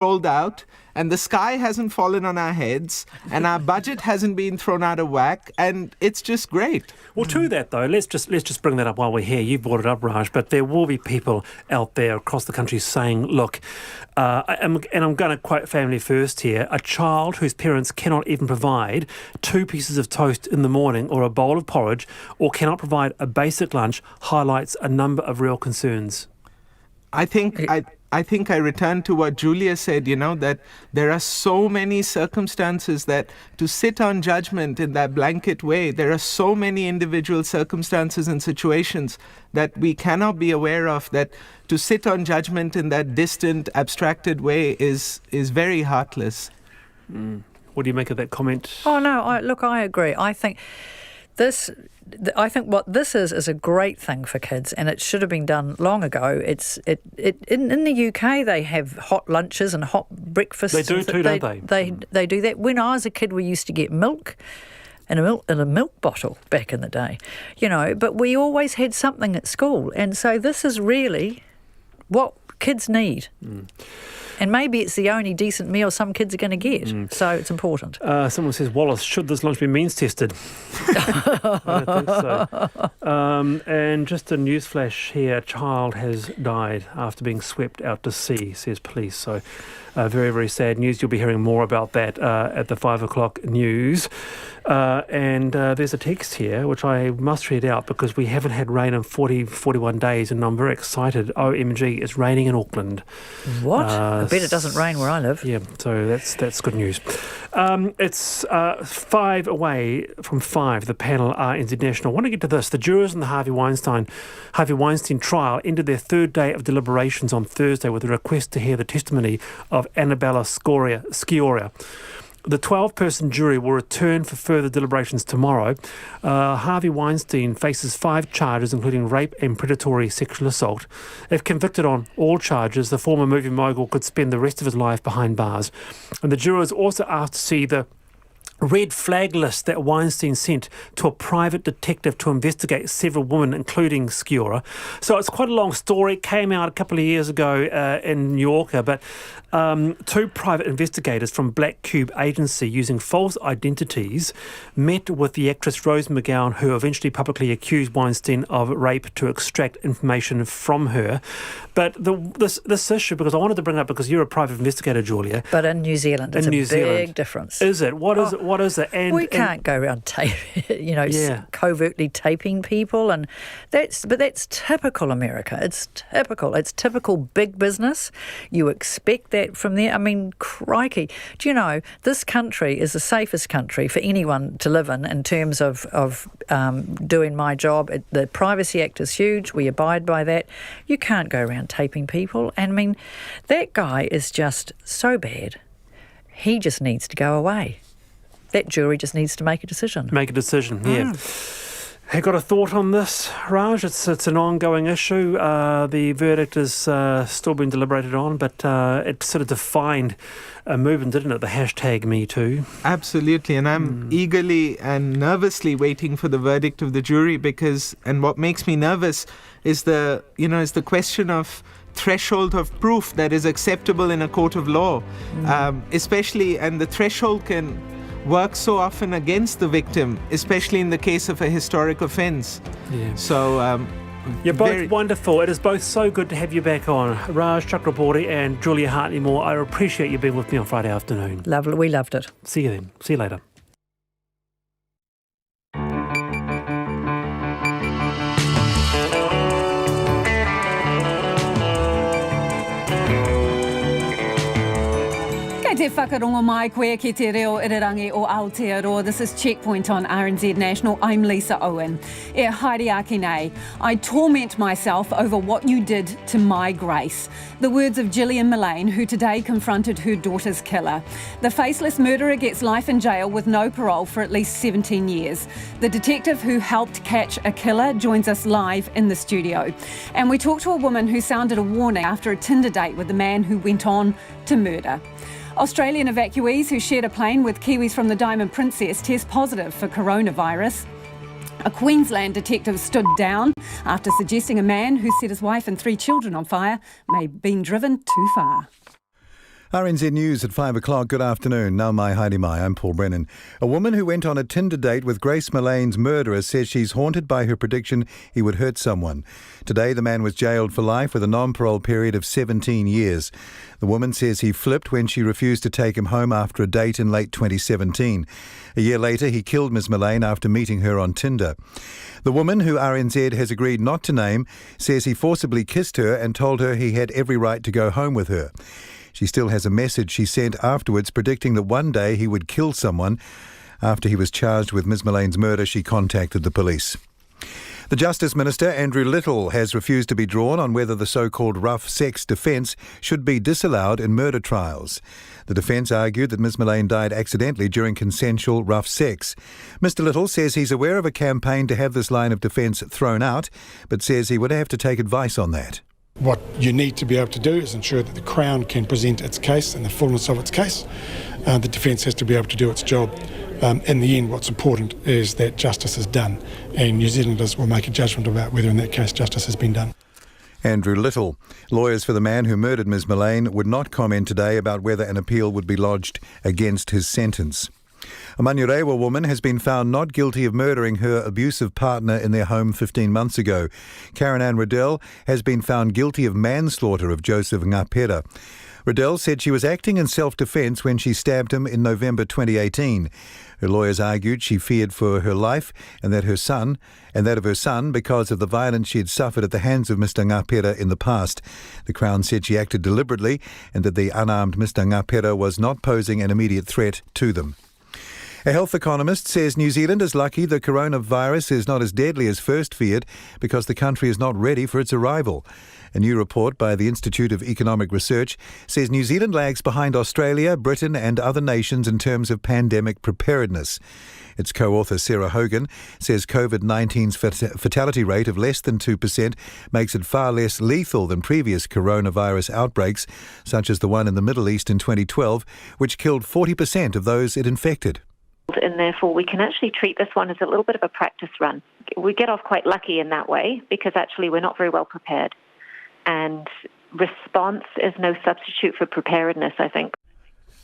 rolled out, and the sky hasn't fallen on our heads, and our budget hasn't been thrown out of whack, and it's just great. Well, to that though, let's just bring that up while we're here. You brought it up, Raj, but there will be people out there across the country saying, look, I'm going to quote Family First here, a child whose parents cannot even provide 2 pieces of toast in the morning or a bowl of porridge, or cannot provide a basic lunch, highlights a number of real concerns. I think I return to what Julia said, that there are so many circumstances that to sit on judgment in that blanket way, there are so many individual circumstances and situations that we cannot be aware of, that to sit on judgment in that distant, abstracted way is very heartless. What do you make of that comment? Oh, no, I agree. I think what this is a great thing for kids, and it should have been done long ago. In the UK they have hot lunches and hot breakfasts. They do too, don't they? They do that. When I was a kid, we used to get milk in a milk bottle back in the day, But we always had something at school, and so this is really what kids need. And maybe it's the only decent meal some kids are going to get, so it's important. Someone says, Wallace, should this lunch be means tested? I don't think so. And just a newsflash here, a child has died after being swept out to sea, says police. So very, very sad news. You'll be hearing more about that at the 5 o'clock news. And there's a text here, which I must read out because we haven't had rain in 41 days, and I'm very excited. OMG, it's raining in Auckland. What? I bet it doesn't rain where I live. Yeah, so that's good news. It's 5 away from 5. The panel are international. I want to get to this. The jurors in the Harvey Weinstein trial ended their 3rd day of deliberations on Thursday with a request to hear the testimony of Annabella Sciorra. The 12-person jury will return for further deliberations tomorrow. Harvey Weinstein faces 5 charges, including rape and predatory sexual assault. If convicted on all charges, the former movie mogul could spend the rest of his life behind bars. And the jurors also asked to see the red flag list that Weinstein sent to a private detective to investigate several women, including Sciorra. So it's quite a long story. It came out a couple of years ago in New Yorker, but 2 private investigators from Black Cube Agency using false identities met with the actress Rose McGowan, who eventually publicly accused Weinstein of rape, to extract information from her. But this issue, because I wanted to bring it up because you're a private investigator, Julia. But in New Zealand, it's a big difference. Is it? What is it? And we can't go around covertly taping people, and that's typical America. It's typical big business. You expect that from there. I mean, crikey. Do you know, this country is the safest country for anyone to live in terms of doing my job. The Privacy Act is huge. We abide by that. You can't go around taping people. And I mean, that guy is just so bad. He just needs to go away. That jury just needs to make a decision. Yeah. Have got a thought on this, Raj? It's an ongoing issue. The verdict is still being deliberated on, but it sort of defined a movement, didn't it? The hashtag #MeToo. Absolutely, and I'm eagerly and nervously waiting for the verdict of the jury and what makes me nervous is the question of threshold of proof that is acceptable in a court of law, especially, and the threshold can work so often against the victim, especially in the case of a historic offence. Yeah. So you're both wonderful. It is both so good to have you back on. Raj Chakraborty and Julia Hartley-Moore, I appreciate you being with me on Friday afternoon. Lovely. We loved it. See you then. See you later. Te whakarongo mai koe ki te reo irirangi o Aotearoa. This is Checkpoint on RNZ National. I'm Lisa Owen. E haere ake nei. I torment myself over what you did to my Grace. The words of Gillian Millane, who today confronted her daughter's killer. The faceless murderer gets life in jail with no parole for at least 17 years. The detective who helped catch a killer joins us live in the studio. And we talk to a woman who sounded a warning after a Tinder date with the man who went on to murder. Australian evacuees who shared a plane with Kiwis from the Diamond Princess test positive for coronavirus. A Queensland detective stood down after suggesting a man who set his wife and 3 children on fire may have been driven too far. RNZ News at 5 o'clock. Good afternoon. Now my Heidi Mai. I'm Paul Brennan. A woman who went on a Tinder date with Grace Millane's murderer says she's haunted by her prediction he would hurt someone. Today, the man was jailed for life with a non-parole period of 17 years. The woman says he flipped when she refused to take him home after a date in late 2017. A year later, he killed Ms. Millane after meeting her on Tinder. The woman, who RNZ has agreed not to name, says he forcibly kissed her and told her he had every right to go home with her. She still has a message she sent afterwards predicting that one day he would kill someone. After he was charged with Ms. Millane's murder, she contacted the police. The Justice Minister, Andrew Riddell, has refused to be drawn on whether the so-called rough sex defence should be disallowed in murder trials. The defence argued that Ms. Millane died accidentally during consensual rough sex. Mr. Riddell says he's aware of a campaign to have this line of defence thrown out, but says he would have to take advice on that. What you need to be able to do is ensure that the Crown can present its case and the fullness of its case. The defence has to be able to do its job. In the end, what's important is that justice is done, and New Zealanders will make a judgment about whether in that case justice has been done. Andrew Riddell. Lawyers for the man who murdered Ms. Millane would not comment today about whether an appeal would be lodged against his sentence. A Manurewa woman has been found not guilty of murdering her abusive partner in their home 15 months ago. Karen Ann Riddell has been found guilty of manslaughter of Joseph Ngapera. Riddell said she was acting in self-defence when she stabbed him in November 2018. Her lawyers argued she feared for her life and that of her son because of the violence she had suffered at the hands of Mr. Ngapera in the past. The Crown said she acted deliberately and that the unarmed Mr. Ngapera was not posing an immediate threat to them. A health economist says New Zealand is lucky the coronavirus is not as deadly as first feared because the country is not ready for its arrival. A new report by the Institute of Economic Research says New Zealand lags behind Australia, Britain and other nations in terms of pandemic preparedness. Its co-author Sarah Hogan says COVID-19's fatality rate of less than 2% makes it far less lethal than previous coronavirus outbreaks, such as the one in the Middle East in 2012, which killed 40% of those it infected. And therefore we can actually treat this one as a little bit of a practice run. We get off quite lucky in that way because actually we're not very well prepared. And response is no substitute for preparedness, I think.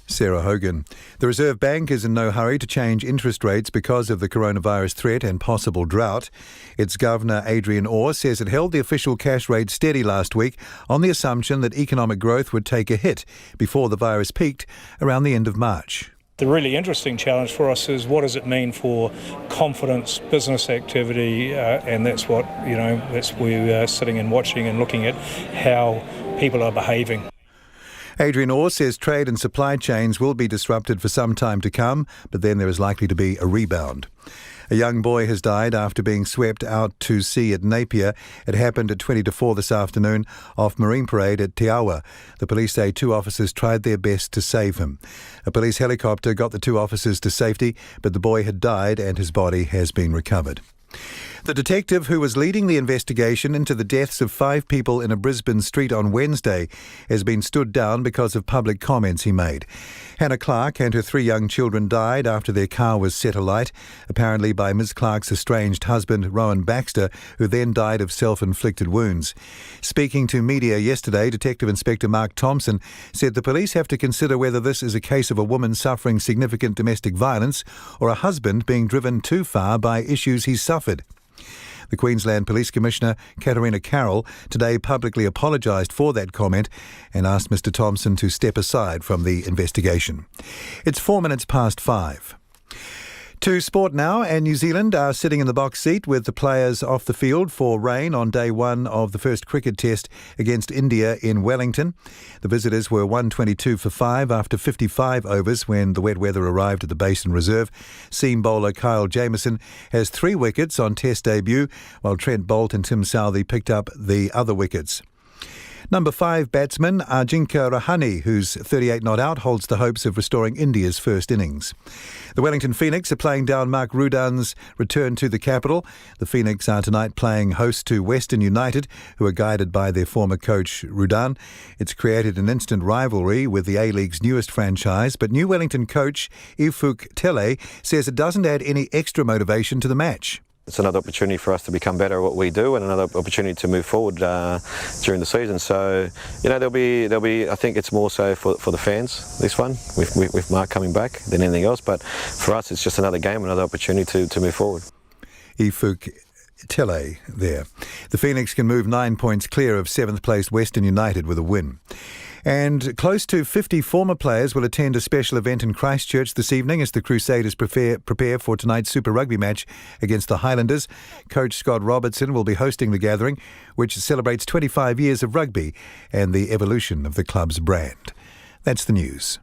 Sarah Hogan. The Reserve Bank is in no hurry to change interest rates because of the coronavirus threat and possible drought. Its Governor, Adrian Orr, says it held the official cash rate steady last week on the assumption that economic growth would take a hit before the virus peaked around the end of March. The really interesting challenge for us is what does it mean for confidence, business activity, and that's what, that's where we are sitting and watching and looking at how people are behaving. Adrian Orr says trade and supply chains will be disrupted for some time to come, but then there is likely to be a rebound. A young boy has died after being swept out to sea at Napier. It happened at 20 to 4 this afternoon off Marine Parade at Te Awa. The police say 2 officers tried their best to save him. A police helicopter got the 2 officers to safety, but the boy had died and his body has been recovered. The detective who was leading the investigation into the deaths of 5 people in a Brisbane street on Wednesday has been stood down because of public comments he made. Hannah Clark and her 3 young children died after their car was set alight, apparently by Ms. Clark's estranged husband, Rowan Baxter, who then died of self-inflicted wounds. Speaking to media yesterday, Detective Inspector Mark Thompson said the police have to consider whether this is a case of a woman suffering significant domestic violence or a husband being driven too far by issues he's suffered. The Queensland Police Commissioner, Katarina Carroll, today publicly apologised for that comment and asked Mr Thompson to step aside from the investigation. It's 4 minutes past 5. To sport now, and New Zealand are sitting in the box seat with the players off the field for rain on day 1 of the first cricket test against India in Wellington. The visitors were 122 for 5 after 55 overs when the wet weather arrived at the Basin Reserve. Seam bowler Kyle Jamieson has 3 wickets on test debut, while Trent Boult and Tim Southee picked up the other wickets. Number 5 batsman Ajinkya Rahane, who's 38 not out, holds the hopes of restoring India's first innings. The Wellington Phoenix are playing down Mark Rudan's return to the capital. The Phoenix are tonight playing host to Western United, who are guided by their former coach Rudan. It's created an instant rivalry with the A-League's newest franchise, but new Wellington coach Ifuk Tele says it doesn't add any extra motivation to the match. It's another opportunity for us to become better at what we do, and another opportunity to move forward during the season. So, there'll be. I think it's more so for the fans, this one, with Mark coming back, than anything else. But for us, it's just another game, another opportunity to move forward. Ifuk Tele there. The Phoenix can move 9 points clear of 7th placed Western United with a win. And close to 50 former players will attend a special event in Christchurch this evening as the Crusaders prepare for tonight's Super Rugby match against the Highlanders. Coach Scott Robertson will be hosting the gathering, which celebrates 25 years of rugby and the evolution of the club's brand. That's the news.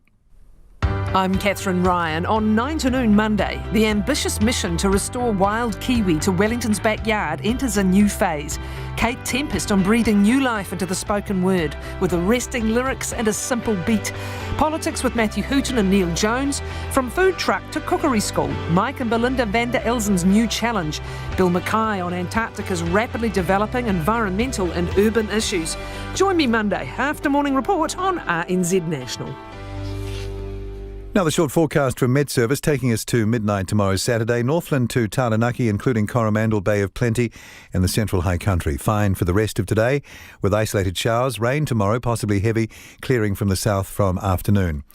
I'm Catherine Ryan. On 9 to noon Monday, the ambitious mission to restore wild kiwi to Wellington's backyard enters a new phase. Kate Tempest on breathing new life into the spoken word with arresting lyrics and a simple beat. Politics with Matthew Hooton and Neil Jones. From food truck to cookery school, Mike and Belinda van der Elzen's new challenge. Bill Mackay on Antarctica's rapidly developing environmental and urban issues. Join me Monday after Morning Report on RNZ National. Now the short forecast from Met Service taking us to midnight tomorrow Saturday. Northland to Taranaki, including Coromandel Bay of Plenty and the Central High Country. Fine for the rest of today with isolated showers. Rain tomorrow, possibly heavy, clearing from the south from afternoon.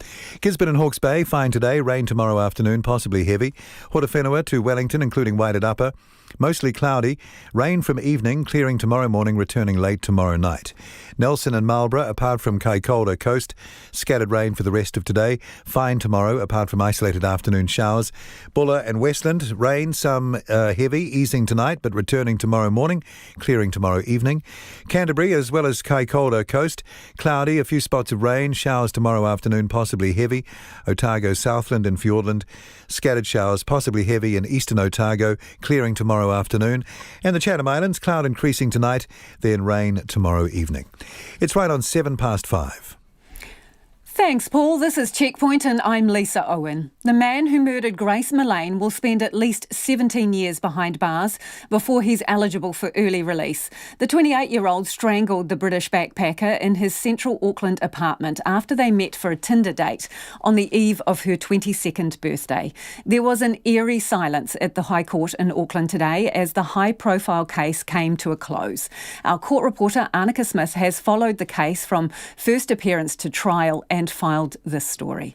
Gisborne and Hawke's Bay, fine today. Rain tomorrow afternoon, possibly heavy. Hortowhenua to Wellington, including Waited Upper. Mostly cloudy. Rain from evening, clearing tomorrow morning, returning late tomorrow night. Nelson and Marlborough, apart from Kaikoura Coast, scattered rain for the rest of today. Fine tomorrow, apart from isolated afternoon showers. Buller and Westland, rain, some heavy, easing tonight, but returning tomorrow morning, clearing tomorrow evening. Canterbury, as well as Kaikoura Coast, cloudy, a few spots of rain, showers tomorrow afternoon, possibly heavy. Otago, Southland and Fiordland, scattered showers, possibly heavy in eastern Otago, clearing tomorrow afternoon. And the Chatham Islands, cloud increasing tonight, then rain tomorrow evening. It's right on 5:07. Thanks, Paul. This is Checkpoint and I'm Lisa Owen. The man who murdered Grace Millane will spend at least 17 years behind bars before he's eligible for early release. The 28-year-old strangled the British backpacker in his central Auckland apartment after they met for a Tinder date on the eve of her 22nd birthday. There was an eerie silence at the High Court in Auckland today as the high-profile case came to a close. Our court reporter Annika Smith has followed the case from first appearance to trial and filed this story.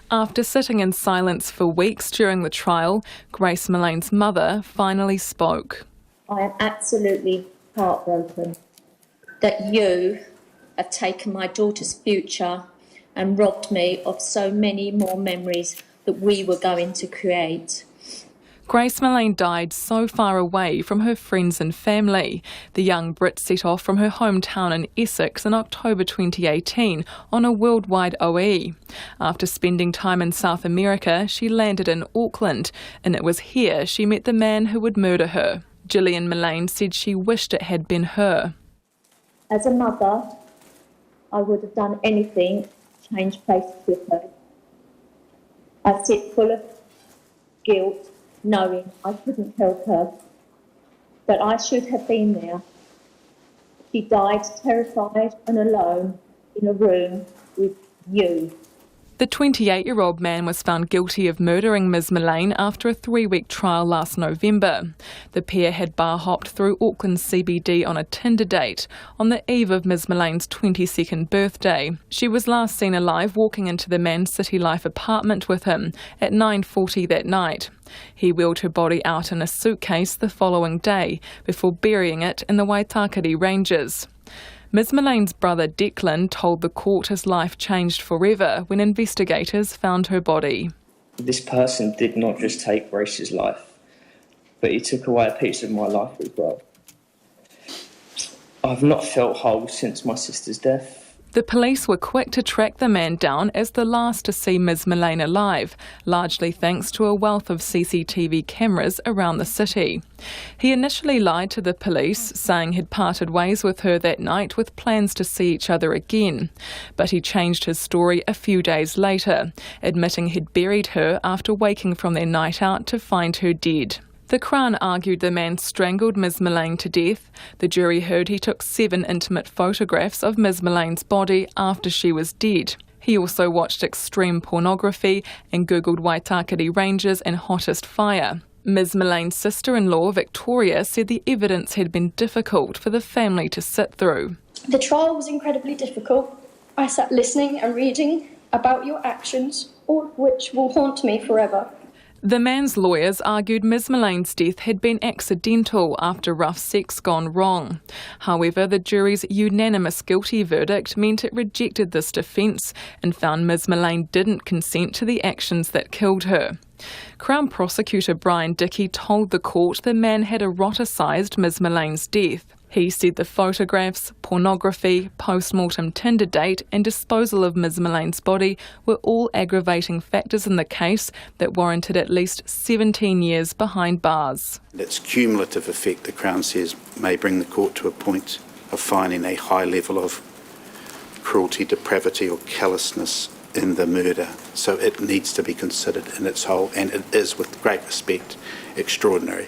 After sitting in silence for weeks during the trial, Grace Millane's mother finally spoke. I am absolutely heartbroken that you have taken my daughter's future and robbed me of so many more memories that we were going to create. Grace Millane died so far away from her friends and family. The young Brit set off from her hometown in Essex in October 2018 on a worldwide OE. After spending time in South America, she landed in Auckland, and it was here she met the man who would murder her. Gillian Millane said she wished it had been her. As a mother, I would have done anything to change places with her. I sit full of guilt, knowing I couldn't help her, but I should have been there. She died terrified and alone in a room with you. The 28-year-old man was found guilty of murdering Ms Millane after a 3-week trial last November. The pair had bar-hopped through Auckland's CBD on a Tinder date on the eve of Ms Millane's 22nd birthday. She was last seen alive walking into the man's City Life apartment with him at 9:40 that night. He wheeled her body out in a suitcase the following day before burying it in the Waitakere Ranges. Ms Millane's brother Declan told the court his life changed forever when investigators found her body. This person did not just take Grace's life, but he took away a piece of my life as well. I've not felt whole since my sister's death. The police were quick to track the man down as the last to see Ms Millane alive, largely thanks to a wealth of CCTV cameras around the city. He initially lied to the police, saying he'd parted ways with her that night with plans to see each other again. But he changed his story a few days later, admitting he'd buried her after waking from their night out to find her dead. The Crown argued the man strangled Ms Millane to death. The jury heard he took 7 intimate photographs of Ms Millane's body after she was dead. He also watched extreme pornography and Googled Waitakere Ranges and hottest fire. Ms Millane's sister-in-law, Victoria, said the evidence had been difficult for the family to sit through. The trial was incredibly difficult. I sat listening and reading about your actions, all of which will haunt me forever. The man's lawyers argued Ms Millane's death had been accidental after rough sex gone wrong. However, the jury's unanimous guilty verdict meant it rejected this defence and found Ms Millane didn't consent to the actions that killed her. Crown Prosecutor Brian Dickey told the court the man had eroticised Ms Millane's death. He said the photographs, pornography, post-mortem Tinder date and disposal of Ms Millane's body were all aggravating factors in the case that warranted at least 17 years behind bars. Its cumulative effect, the Crown says, may bring the court to a point of finding a high level of cruelty, depravity or callousness in the murder. So it needs to be considered in its whole, and it is, with great respect, extraordinary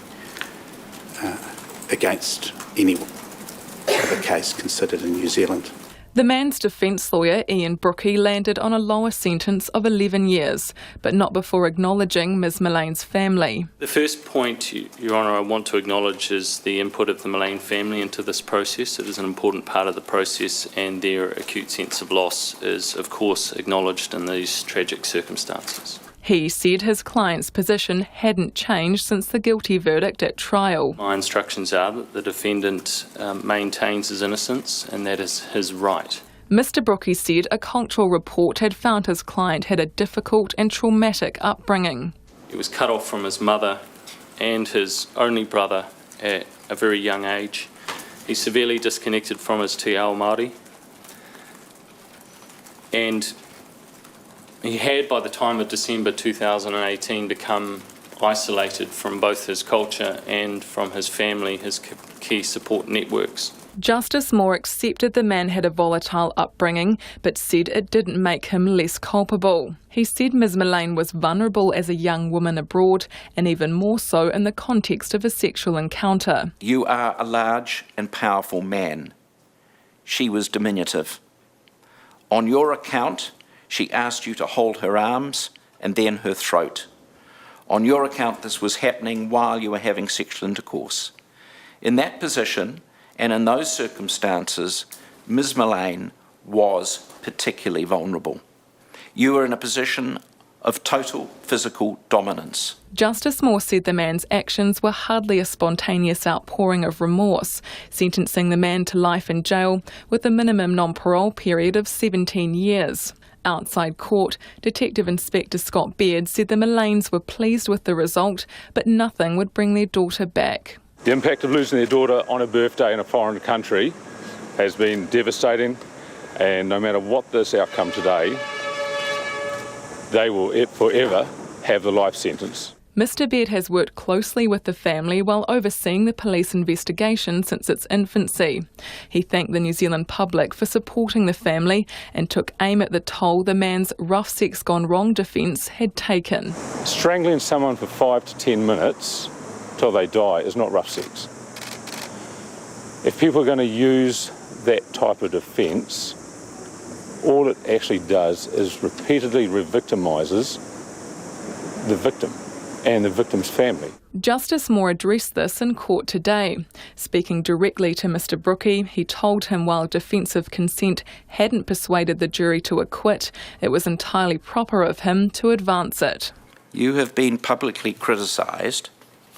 against any other case considered in New Zealand. The man's defence lawyer, Ian Brookie, landed on a lower sentence of 11 years, but not before acknowledging Ms Millane's family. The first point, Your Honour, I want to acknowledge is the input of the Millane family into this process. It is an important part of the process, and their acute sense of loss is, of course, acknowledged in these tragic circumstances. He said his client's position hadn't changed since the guilty verdict at trial. My instructions are that the defendant maintains his innocence, and that is his right. Mr Brookie said a cultural report had found his client had a difficult and traumatic upbringing. He was cut off from his mother and his only brother at a very young age. He's severely disconnected from his te ao Māori, and he had, by the time of December 2018, become isolated from both his culture and from his family, his key support networks. Justice Moore accepted the man had a volatile upbringing, but said it didn't make him less culpable. He said Ms Millane was vulnerable as a young woman abroad, and even more so in the context of a sexual encounter. You are a large and powerful man. She was diminutive. On your account, she asked you to hold her arms and then her throat. On your account, this was happening while you were having sexual intercourse. In that position and in those circumstances, Ms Millane was particularly vulnerable. You were in a position of total physical dominance. Justice Moore said the man's actions were hardly a spontaneous outpouring of remorse, sentencing the man to life in jail with a minimum non-parole period of 17 years. Outside court, Detective Inspector Scott Beard said the Millanes were pleased with the result, but nothing would bring their daughter back. The impact of losing their daughter on a birthday in a foreign country has been devastating, and no matter what this outcome today, they will forever have the life sentence. Mr Beard has worked closely with the family while overseeing the police investigation since its infancy. He thanked the New Zealand public for supporting the family and took aim at the toll the man's rough sex gone wrong defence had taken. Strangling someone for 5 to 10 minutes till they die is not rough sex. If people are going to use that type of defence, all it actually does is repeatedly re-victimises the victim and the victim's family. Justice Moore addressed this in court today. Speaking directly to Mr Brookie, he told him while defensive consent hadn't persuaded the jury to acquit, it was entirely proper of him to advance it. You have been publicly criticised,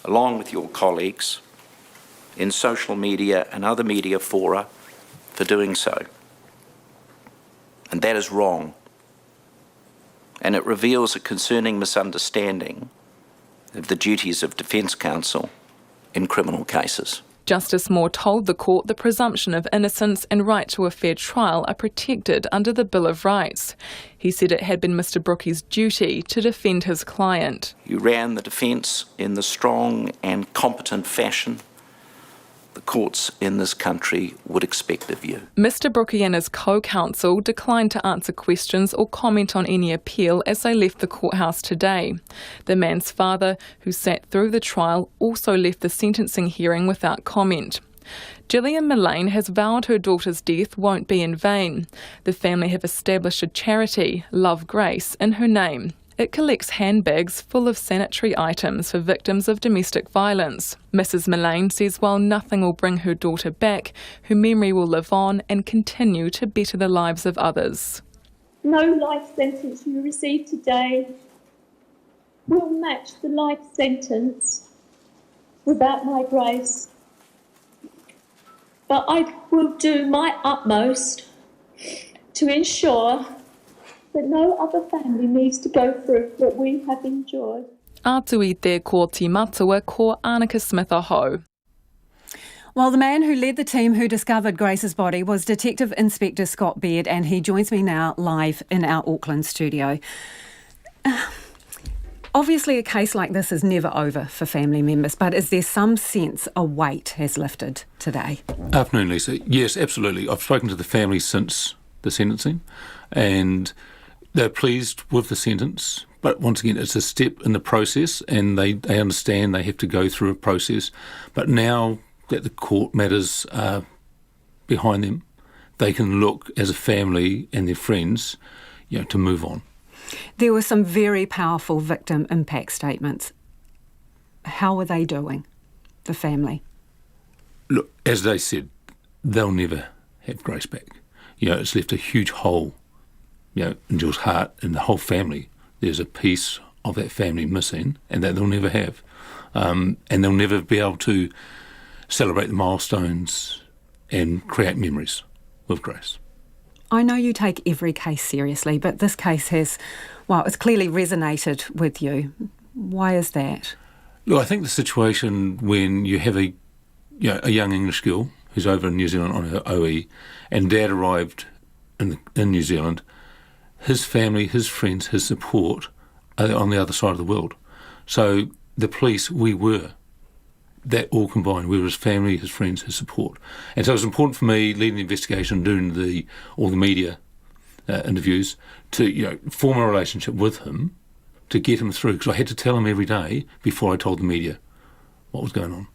along with your colleagues, in social media and other media fora for doing so. And that is wrong. And it reveals a concerning misunderstanding of the duties of defence counsel in criminal cases. Justice Moore told the court the presumption of innocence and right to a fair trial are protected under the Bill of Rights. He said it had been Mr Brookie's duty to defend his client. You ran the defence in the strong and competent fashion the courts in this country would expect of you. Mr Brookie and his co-counsel declined to answer questions or comment on any appeal as they left the courthouse today. The man's father, who sat through the trial, also left the sentencing hearing without comment. Gillian Millane has vowed her daughter's death won't be in vain. The family have established a charity, Love Grace, in her name. It collects handbags full of sanitary items for victims of domestic violence. Mrs. Millane says while nothing will bring her daughter back, her memory will live on and continue to better the lives of others. No life sentence you receive today will match the life sentence without my grace. But I will do my utmost to ensure that no other family needs to go through what we have endured. Atu I te ko Timatua ko Annika Smith Aho. Well, the man who led the team who discovered Grace's body was Detective Inspector Scott Baird, and he joins me now live in our Auckland studio. Obviously, a case like this is never over for family members, but is there some sense a weight has lifted today? Afternoon, Lisa. Yes, absolutely. I've spoken to the family since the sentencing, and they're pleased with the sentence. But once again, it's a step in the process, and they understand they have to go through a process. But now that the court matters are behind them, they can look as a family and their friends, to move on. There were some very powerful victim impact statements. How are they doing, the family? Look, as they said, they'll never have Grace back. It's left a huge hole, in Jill's heart and the whole family. There's a piece of that family missing, and that they'll never have. And they'll never be able to celebrate the milestones and create memories with Grace. I know you take every case seriously, but this case has, it's clearly resonated with you. Why is that? Look, I think the situation when you have a young English girl who's over in New Zealand on her OE, and Dad arrived in New Zealand, his family, his friends, his support are on the other side of the world. So the police, we were that all combined. We were his family, his friends, his support. And so it was important for me, leading the investigation, doing all the media interviews, to form a relationship with him, to get him through, because I had to tell him every day before I told the media what was going on.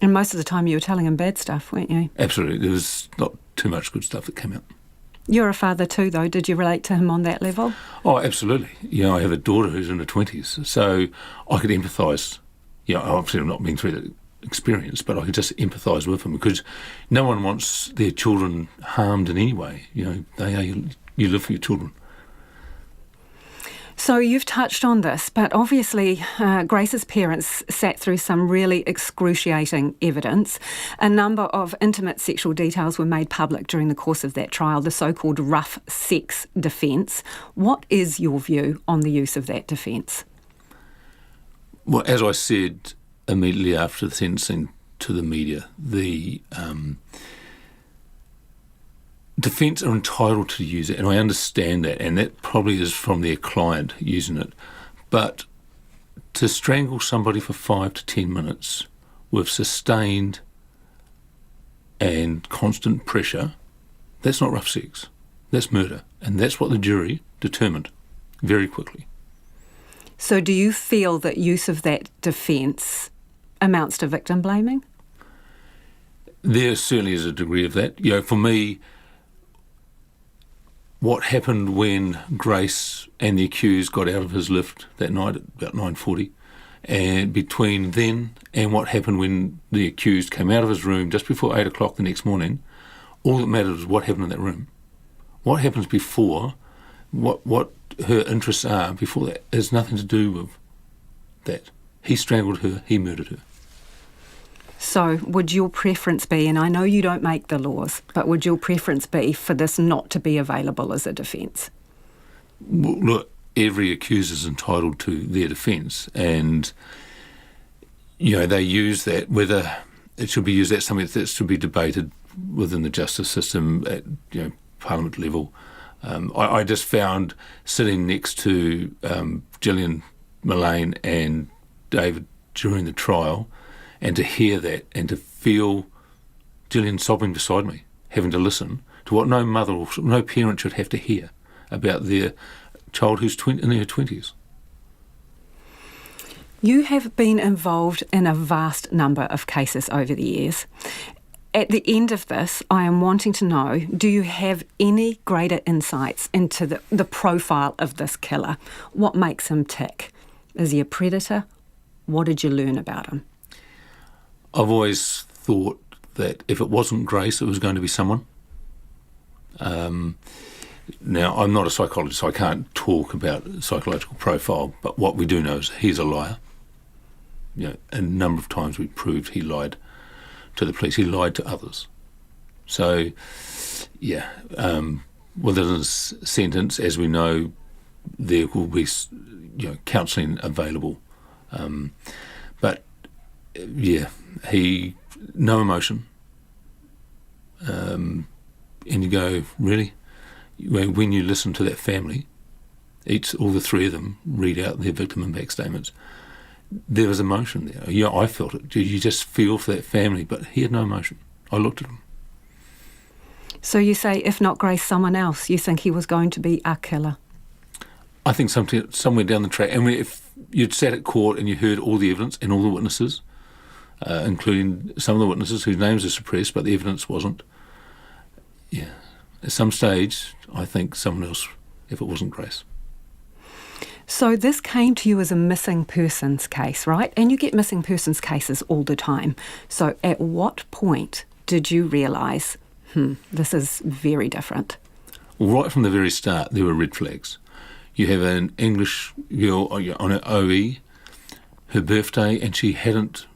And most of the time you were telling him bad stuff, weren't you? Absolutely. There was not too much good stuff that came out. You're a father too, though. Did you relate to him on that level? Oh, absolutely. I have a daughter who's in her 20s, so I could empathise. Obviously I've not been through that experience, but I could just empathise with him, because no one wants their children harmed in any way. You live for your children. So you've touched on this, but obviously Grace's parents sat through some really excruciating evidence. A number of intimate sexual details were made public during the course of that trial, the so-called rough sex defence. What is your view on the use of that defence? Well, as I said immediately after the sentencing to the media, the defence are entitled to use it, and I understand that, and that probably is from their client using it. But to strangle somebody for 5 to 10 minutes with sustained and constant pressure, that's not rough sex. That's murder, and that's what the jury determined very quickly. So do you feel that use of that defence amounts to victim blaming? There certainly is a degree of that. For me, what happened when Grace and the accused got out of his lift that night at about 9:40, and between then and what happened when the accused came out of his room just before 8 o'clock the next morning, all that mattered is what happened in that room. What happens before, what her interests are before that, has nothing to do with that. He strangled her, he murdered her. So would your preference be, and I know you don't make the laws, but would your preference be for this not to be available as a defence? Well, look, every accused is entitled to their defence, and they use that. Whether it should be used, that's something that should be debated within the justice system at Parliament level. I just found sitting next to Gillian Millane and David during the trial, and to hear that and to feel Gillian sobbing beside me, having to listen to what no mother or no parent should have to hear about their child who's in their 20s. You have been involved in a vast number of cases over the years. at the end of this, I am wanting to know, do you have any greater insights into the profile of this killer? What makes him tick? Is he a predator? What did you learn about him? I've always thought that if it wasn't Grace, it was going to be someone. Now, I'm not a psychologist, so I can't talk about psychological profile, but what we do know is he's a liar. You know, a number of times we proved he lied to the police. He lied to others. So, yeah, within his sentence, as we know, there will be, counselling available. But, yeah, no emotion. And you go, really? When you listen to that family, all the three of them read out their victim impact statements, there was emotion there. Yeah, I felt it. You just feel for that family, but he had no emotion. I looked at him. So you say, if not Grace, someone else, you think he was going to be a killer? I think somewhere down the track, and if you'd sat at court and you heard all the evidence and all the witnesses, including some of the witnesses whose names are suppressed, but the evidence wasn't, yeah, at some stage, I think someone else, if it wasn't Grace. So this came to you as a missing persons case, right? And you get missing persons cases all the time. So at what point did you realise, this is very different? Well, right from the very start, there were red flags. You have an English girl on her OE, her birthday, and she hadn't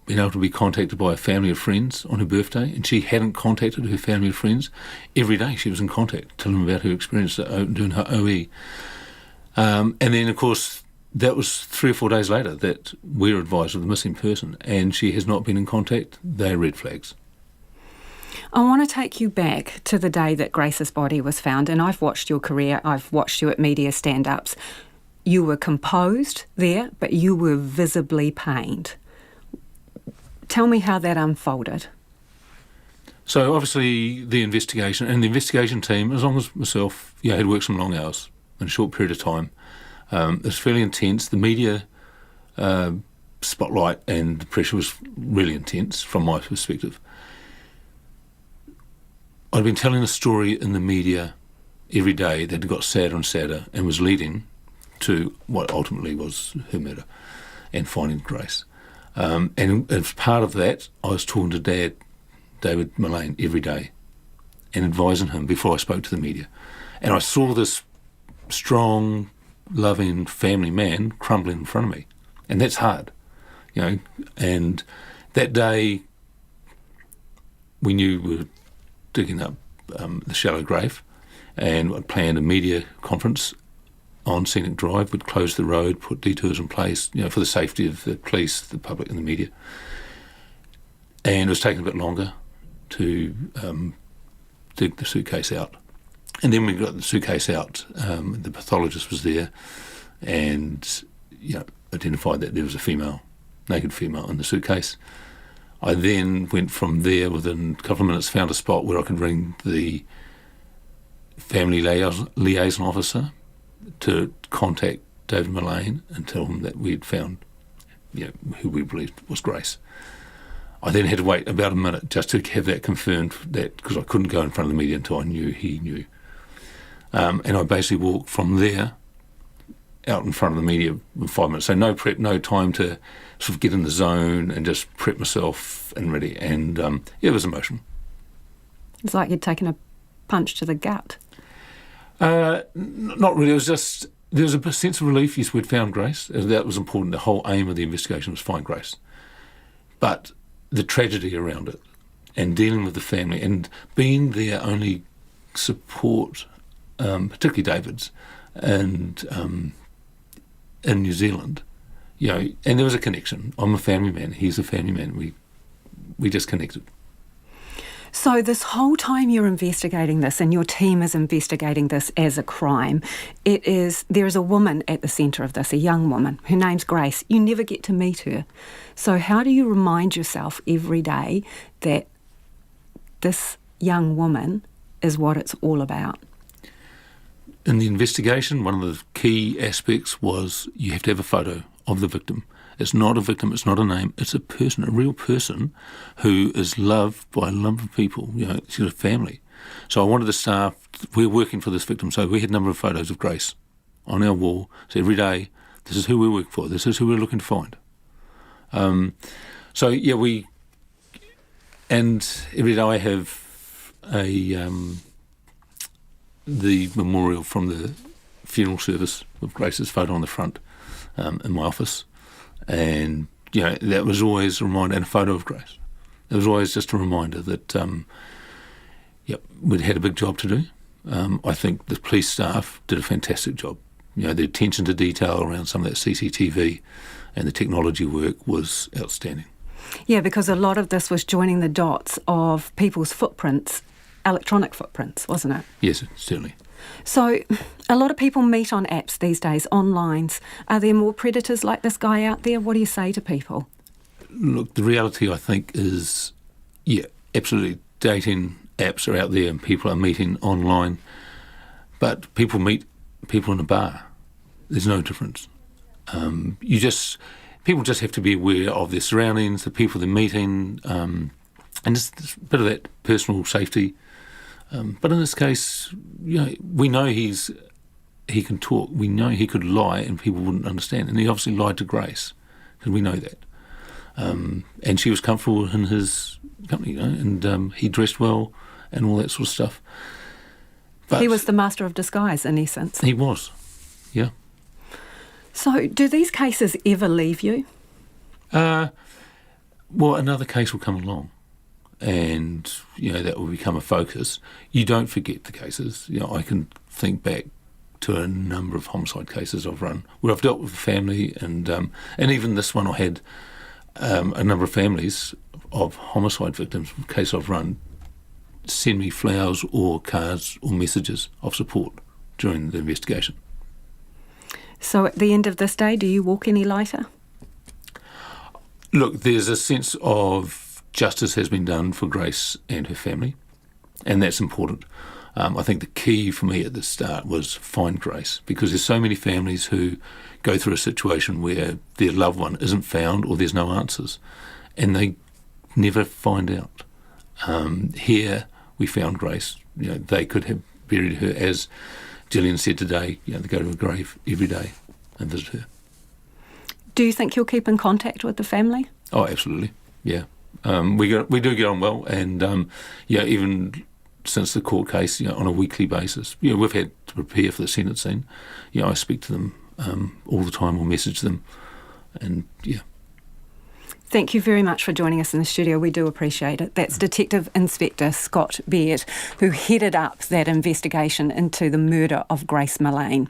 been able to be contacted by a family of friends on her birthday, and she hadn't contacted her family of friends. Every day she was in contact, telling them about her experience doing her OE. And then, of course, that was 3 or 4 days later that we were advised of the missing person, and she has not been in contact. They're red flags. I want to take you back to the day that Grace's body was found, and I've watched your career, I've watched you at media stand-ups. You were composed there, but you were visibly pained. Tell me how that unfolded. So obviously the investigation team, as long as myself, had worked some long hours in a short period of time. It was fairly intense. The media spotlight and the pressure was really intense from my perspective. I'd been telling a story in the media every day that got sadder and sadder and was leading to what ultimately was her murder and finding Grace. And as part of that, I was talking to Dad, David Millane, every day and advising him before I spoke to the media. And I saw this strong, loving family man crumbling in front of me. And that's hard, And that day, we knew we were digging up the shallow grave, and I'd planned a media conference on Scenic Drive. We'd close the road, put detours in place, for the safety of the police, the public and the media. And it was taking a bit longer to dig the suitcase out. And then we got the suitcase out, the pathologist was there and identified that there was a naked female in the suitcase. I then went from there, within a couple of minutes, found a spot where I could ring the family liaison officer to contact David Millane and tell him that we had found who we believed was Grace. I then had to wait about a minute just to have that confirmed, because I couldn't go in front of the media until I knew he knew. And I basically walked from there out in front of the media in 5 minutes. So no prep, no time to sort of get in the zone and just prep myself and ready. And it was emotional. It's like you'd taken a punch to the gut. Not really. It was just, there was a sense of relief. Yes, we'd found Grace. That was important. The whole aim of the investigation was find Grace. But the tragedy around it and dealing with the family and being their only support, particularly David's, and in New Zealand, and there was a connection. I'm a family man. He's a family man. We just connected. So this whole time you're investigating this and your team is investigating this as a crime, there is a woman at the centre of this, a young woman. Her name's Grace. You never get to meet her. So how do you remind yourself every day that this young woman is what it's all about? In the investigation, one of the key aspects was you have to have a photo of the victim It's not a victim, it's not a name, it's a person, a real person who is loved by a number of people. She's a family. So I wanted the staff, we're working for this victim, so we had a number of photos of Grace on our wall. So every day, this is who we work for, this is who we're looking to find. And every day I have the memorial from the funeral service with Grace's photo on the front in my office. And, that was always a reminder, and a photo of Grace. It was always just a reminder that, we'd had a big job to do. I think the police staff did a fantastic job. The attention to detail around some of that CCTV and the technology work was outstanding. Yeah, because a lot of this was joining the dots of people's footprints, electronic footprints, wasn't it? Yes, certainly. So a lot of people meet on apps these days, online. Are there more predators like this guy out there? What do you say to people? Look, the reality, I think, is, absolutely, dating apps are out there and people are meeting online, but people meet people in a bar. There's no difference. People just have to be aware of their surroundings, the people they're meeting, and just a bit of that personal safety. But in this case, we know he can talk. We know he could lie and people wouldn't understand. And he obviously lied to Grace, because we know that. And she was comfortable in his company, and he dressed well and all that sort of stuff. But he was the master of disguise, in essence. He was, yeah. So do these cases ever leave you? Well, another case will come along. And, that will become a focus. You don't forget the cases. I can think back to a number of homicide cases I've run where I've dealt with the family, and even this one I had a number of families of homicide victims, in case I've run, send me flowers or cards or messages of support during the investigation. So at the end of this day, do you walk any lighter? Look, there's a sense of justice has been done for Grace and her family, and that's important. I think the key for me at the start was find Grace, because there's so many families who go through a situation where their loved one isn't found or there's no answers, and they never find out. Here we found Grace. They could have buried her, as Gillian said today. They go to her grave every day and visit her. Do you think you'll keep in contact with the family? Oh, absolutely, yeah. We do get on well, and even since the court case, on a weekly basis, we've had to prepare for the sentencing. I speak to them all the time, or message them, and Thank you very much for joining us in the studio. We do appreciate it. That's Detective Inspector Scott Beard, who headed up that investigation into the murder of Grace Millane.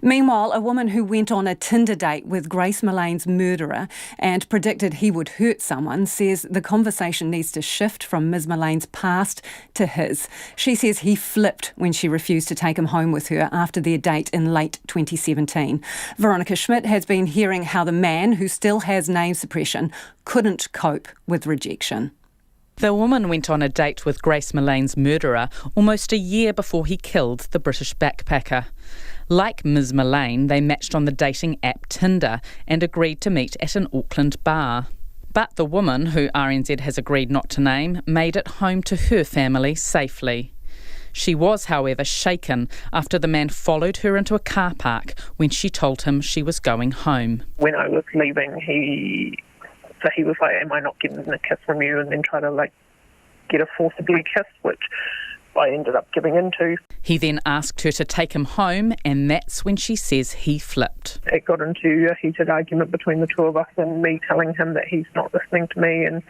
Meanwhile, a woman who went on a Tinder date with Grace Millane's murderer and predicted he would hurt someone says the conversation needs to shift from Ms. Millane's past to his. She says he flipped when she refused to take him home with her after their date in late 2017. Veronica Schmidt has been hearing how the man, who still has name suppression, couldn't cope with rejection. The woman went on a date with Grace Millane's murderer almost a year before he killed the British backpacker. Like Ms. Millane, they matched on the dating app Tinder and agreed to meet at an Auckland bar. But the woman, who RNZ has agreed not to name, made it home to her family safely. She was, however, shaken after the man followed her into a car park when she told him she was going home. When I was leaving, he was like, am I not getting a kiss from you? And then try to get a forcibly kiss, which I ended up giving into. He then asked her to take him home, and that's when she says he flipped. It got into a heated argument between the two of us, and me telling him that he's not listening to me, and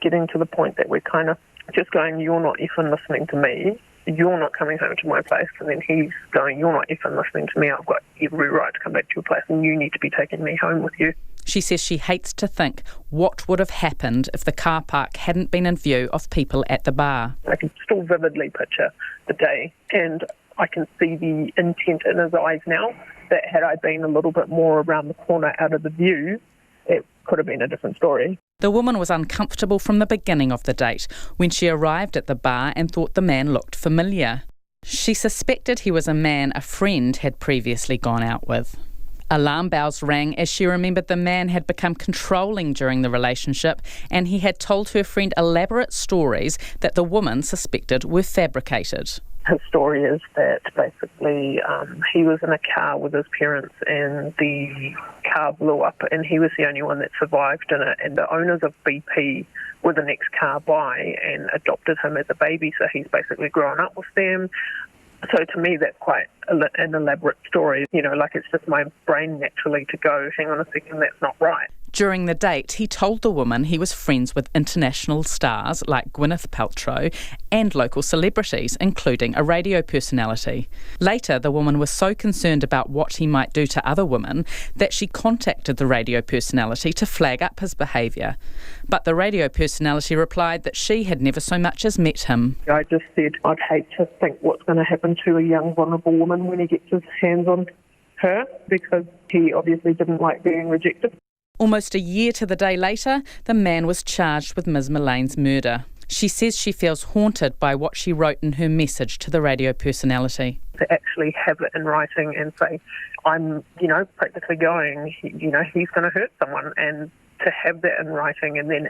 getting to the point that we're kind of just going, you're not effing listening to me. You're not coming home to my place. And then he's going, you're not effing listening to me. I've got every right to come back to your place, and you need to be taking me home with you. She says she hates to think what would have happened if the car park hadn't been in view of people at the bar. I can still vividly picture the day, and I can see the intent in his eyes now, that had I been a little bit more around the corner out of the view, it could have been a different story. The woman was uncomfortable from the beginning of the date, when she arrived at the bar and thought the man looked familiar. She suspected he was a man a friend had previously gone out with. Alarm bells rang as she remembered the man had become controlling during the relationship, and he had told her friend elaborate stories that the woman suspected were fabricated. His story is that basically he was in a car with his parents and the car blew up and he was the only one that survived in it, and the owners of BP were the next car by and adopted him as a baby, so he's basically grown up with them. So to me that's quite an elaborate story, like it's just my brain naturally to go, hang on a second, that's not right. During the date, he told the woman he was friends with international stars like Gwyneth Paltrow and local celebrities, including a radio personality. Later, the woman was so concerned about what he might do to other women that she contacted the radio personality to flag up his behaviour. But the radio personality replied that she had never so much as met him. I just said, I'd hate to think what's going to happen to a young, vulnerable woman when he gets his hands on her, because he obviously didn't like being rejected. Almost a year to the day later, the man was charged with Ms. Millane's murder. She says she feels haunted by what she wrote in her message to the radio personality. To actually have it in writing and say, I'm, practically going, he's going to hurt someone, and to have that in writing, and then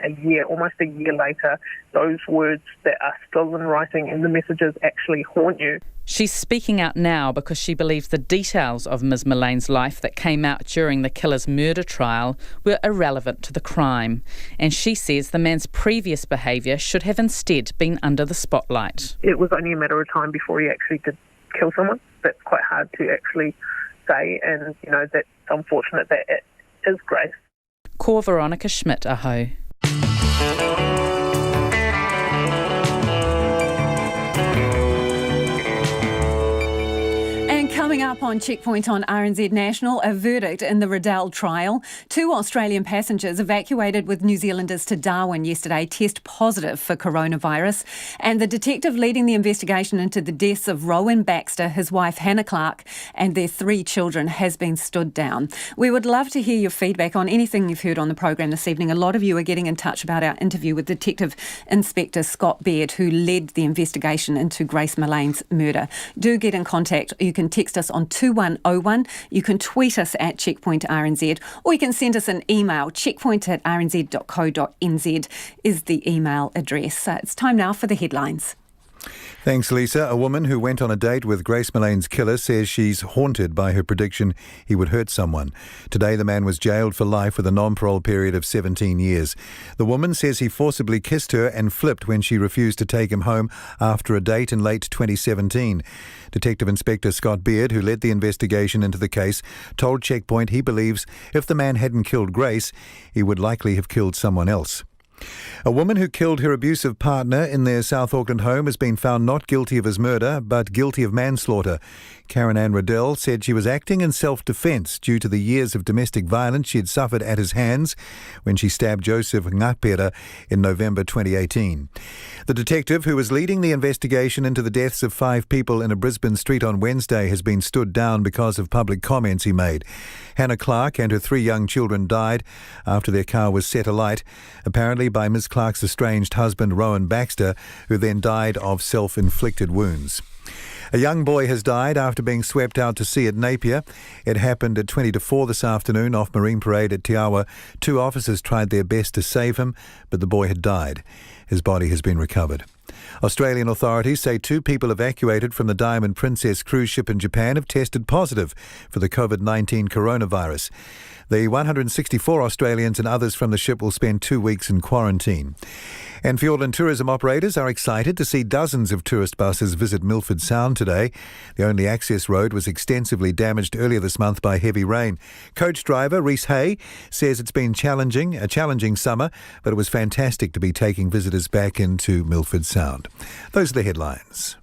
almost a year later, those words that are still in writing and the messages actually haunt you. She's speaking out now because she believes the details of Ms. Millane's life that came out during the killer's murder trial were irrelevant to the crime. And she says the man's previous behaviour should have instead been under the spotlight. It was only a matter of time before he actually did kill someone. That's quite hard to actually say, and, that's unfortunate that it is Grace. Ko Veronica Schmidt, aho. Coming up on Checkpoint on RNZ National, a verdict in the Riddell trial. 2 Australian passengers evacuated with New Zealanders to Darwin yesterday test positive for coronavirus. And the detective leading the investigation into the deaths of Rowan Baxter, his wife Hannah Clark, and their 3 children has been stood down. We would love to hear your feedback on anything you've heard on the program this evening. A lot of you are getting in touch about our interview with Detective Inspector Scott Baird, who led the investigation into Grace Millane's murder. Do get in contact. You can text us on 2101. You can tweet us at Checkpoint RNZ, or you can send us an email. checkpoint@rnz.co.nz is the email address. It's time now for the headlines. Thanks, Lisa. A woman who went on a date with Grace Millane's killer says she's haunted by her prediction he would hurt someone. Today, the man was jailed for life with a non-parole period of 17 years. The woman says he forcibly kissed her and flipped when she refused to take him home after a date in late 2017. Detective Inspector Scott Baird, who led the investigation into the case, told Checkpoint he believes if the man hadn't killed Grace, he would likely have killed someone else. A woman who killed her abusive partner in their South Auckland home has been found not guilty of his murder, but guilty of manslaughter. Karen Ann Riddell said she was acting in self-defence due to the years of domestic violence she had suffered at his hands when she stabbed Joseph Ngapera in November 2018. The detective who was leading the investigation into the deaths of 5 people in a Brisbane street on Wednesday has been stood down because of public comments he made. Hannah Clark and her 3 young children died after their car was set alight, apparently by Ms. Clark's estranged husband Rowan Baxter, who then died of self-inflicted wounds. A young boy has died after being swept out to sea at Napier. It happened at 20 to 4 this afternoon off Marine Parade at Te Awa. 2 officers tried their best to save him, but the boy had died. His body has been recovered. Australian authorities say 2 people evacuated from the Diamond Princess cruise ship in Japan have tested positive for the COVID-19 coronavirus. The 164 Australians and others from the ship will spend 2 weeks in quarantine. And Fiordland tourism operators are excited to see dozens of tourist buses visit Milford Sound today. The only access road was extensively damaged earlier this month by heavy rain. Coach driver Reese Hay says it's been a challenging summer, but it was fantastic to be taking visitors back into Milford Sound. Those are the headlines.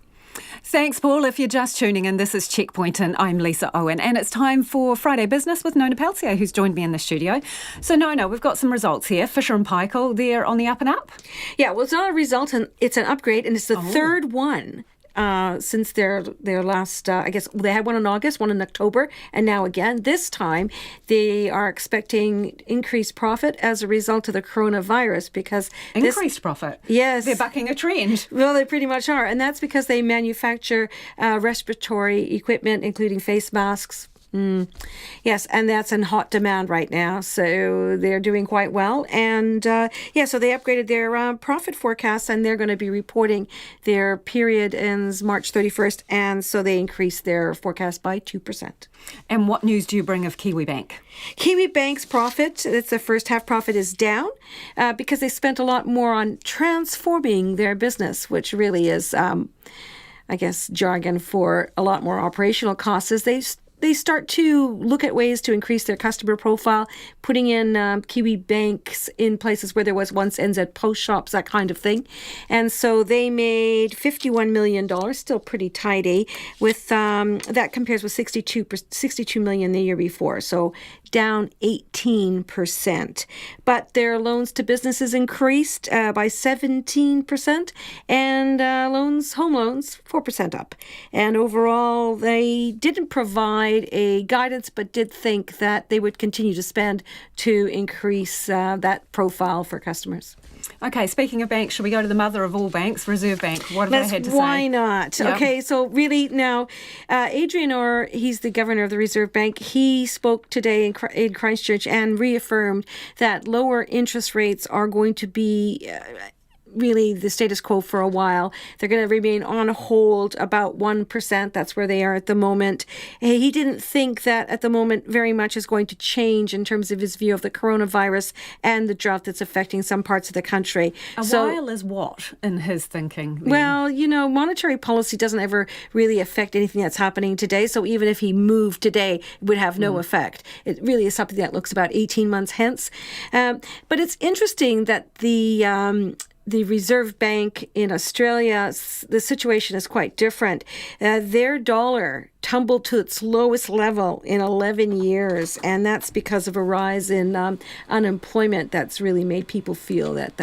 Thanks, Paul. If you're just tuning in, this is Checkpoint and I'm Lisa Owen. And it's time for Friday Business with Nona Peltier, who's joined me in the studio. So, Nona, we've got some results here. Fisher and Paykel, they're on the up and up. Yeah, well, it's not a result, it's an upgrade, and it's the third one. Since their last, I guess they had one in August, one in October, and now again. This time, they are expecting increased profit as a result of the coronavirus because increased profit. Yes, they're bucking a trend. Well, they pretty much are, and that's because they manufacture respiratory equipment, including face masks, Yes, and that's in hot demand right now. So they're doing quite well. And so they upgraded their profit forecast, and they're going to be reporting their period ends March 31st. And so they increased their forecast by 2%. And what news do you bring of Kiwi Bank? Kiwi Bank's profit, it's the first half profit, is down because they spent a lot more on transforming their business, which really is, jargon for a lot more operational costs as they start to look at ways to increase their customer profile, putting in Kiwi Banks in places where there was once NZ Post shops, that kind of thing. And so they made $51 million, still pretty tidy, with that compares with $62 million the year before. So down 18%. But their loans to businesses increased by 17%, and home loans, 4% up. And overall, they didn't provide a guidance, but did think that they would continue to spend to increase that profile for customers. Okay, speaking of banks, should we go to the mother of all banks, Reserve Bank? What have they had to say? Why not? Yep. Okay, so really now, Adrian Orr, he's the governor of the Reserve Bank. He spoke today in Christchurch and reaffirmed that lower interest rates are going to be really the status quo for a while. They're going to remain on hold about 1%. That's where they are at the moment. He didn't think that at the moment very much is going to change in terms of his view of the coronavirus and the drought that's affecting some parts of the country. A while is what in his thinking? Then? Well, monetary policy doesn't ever really affect anything that's happening today. So even if he moved today, it would have no effect. It really is something that looks about 18 months hence. But it's interesting that the Reserve Bank in Australia, the situation is quite different. Their dollar tumbled to its lowest level in 11 years, and that's because of a rise in unemployment that's really made people feel that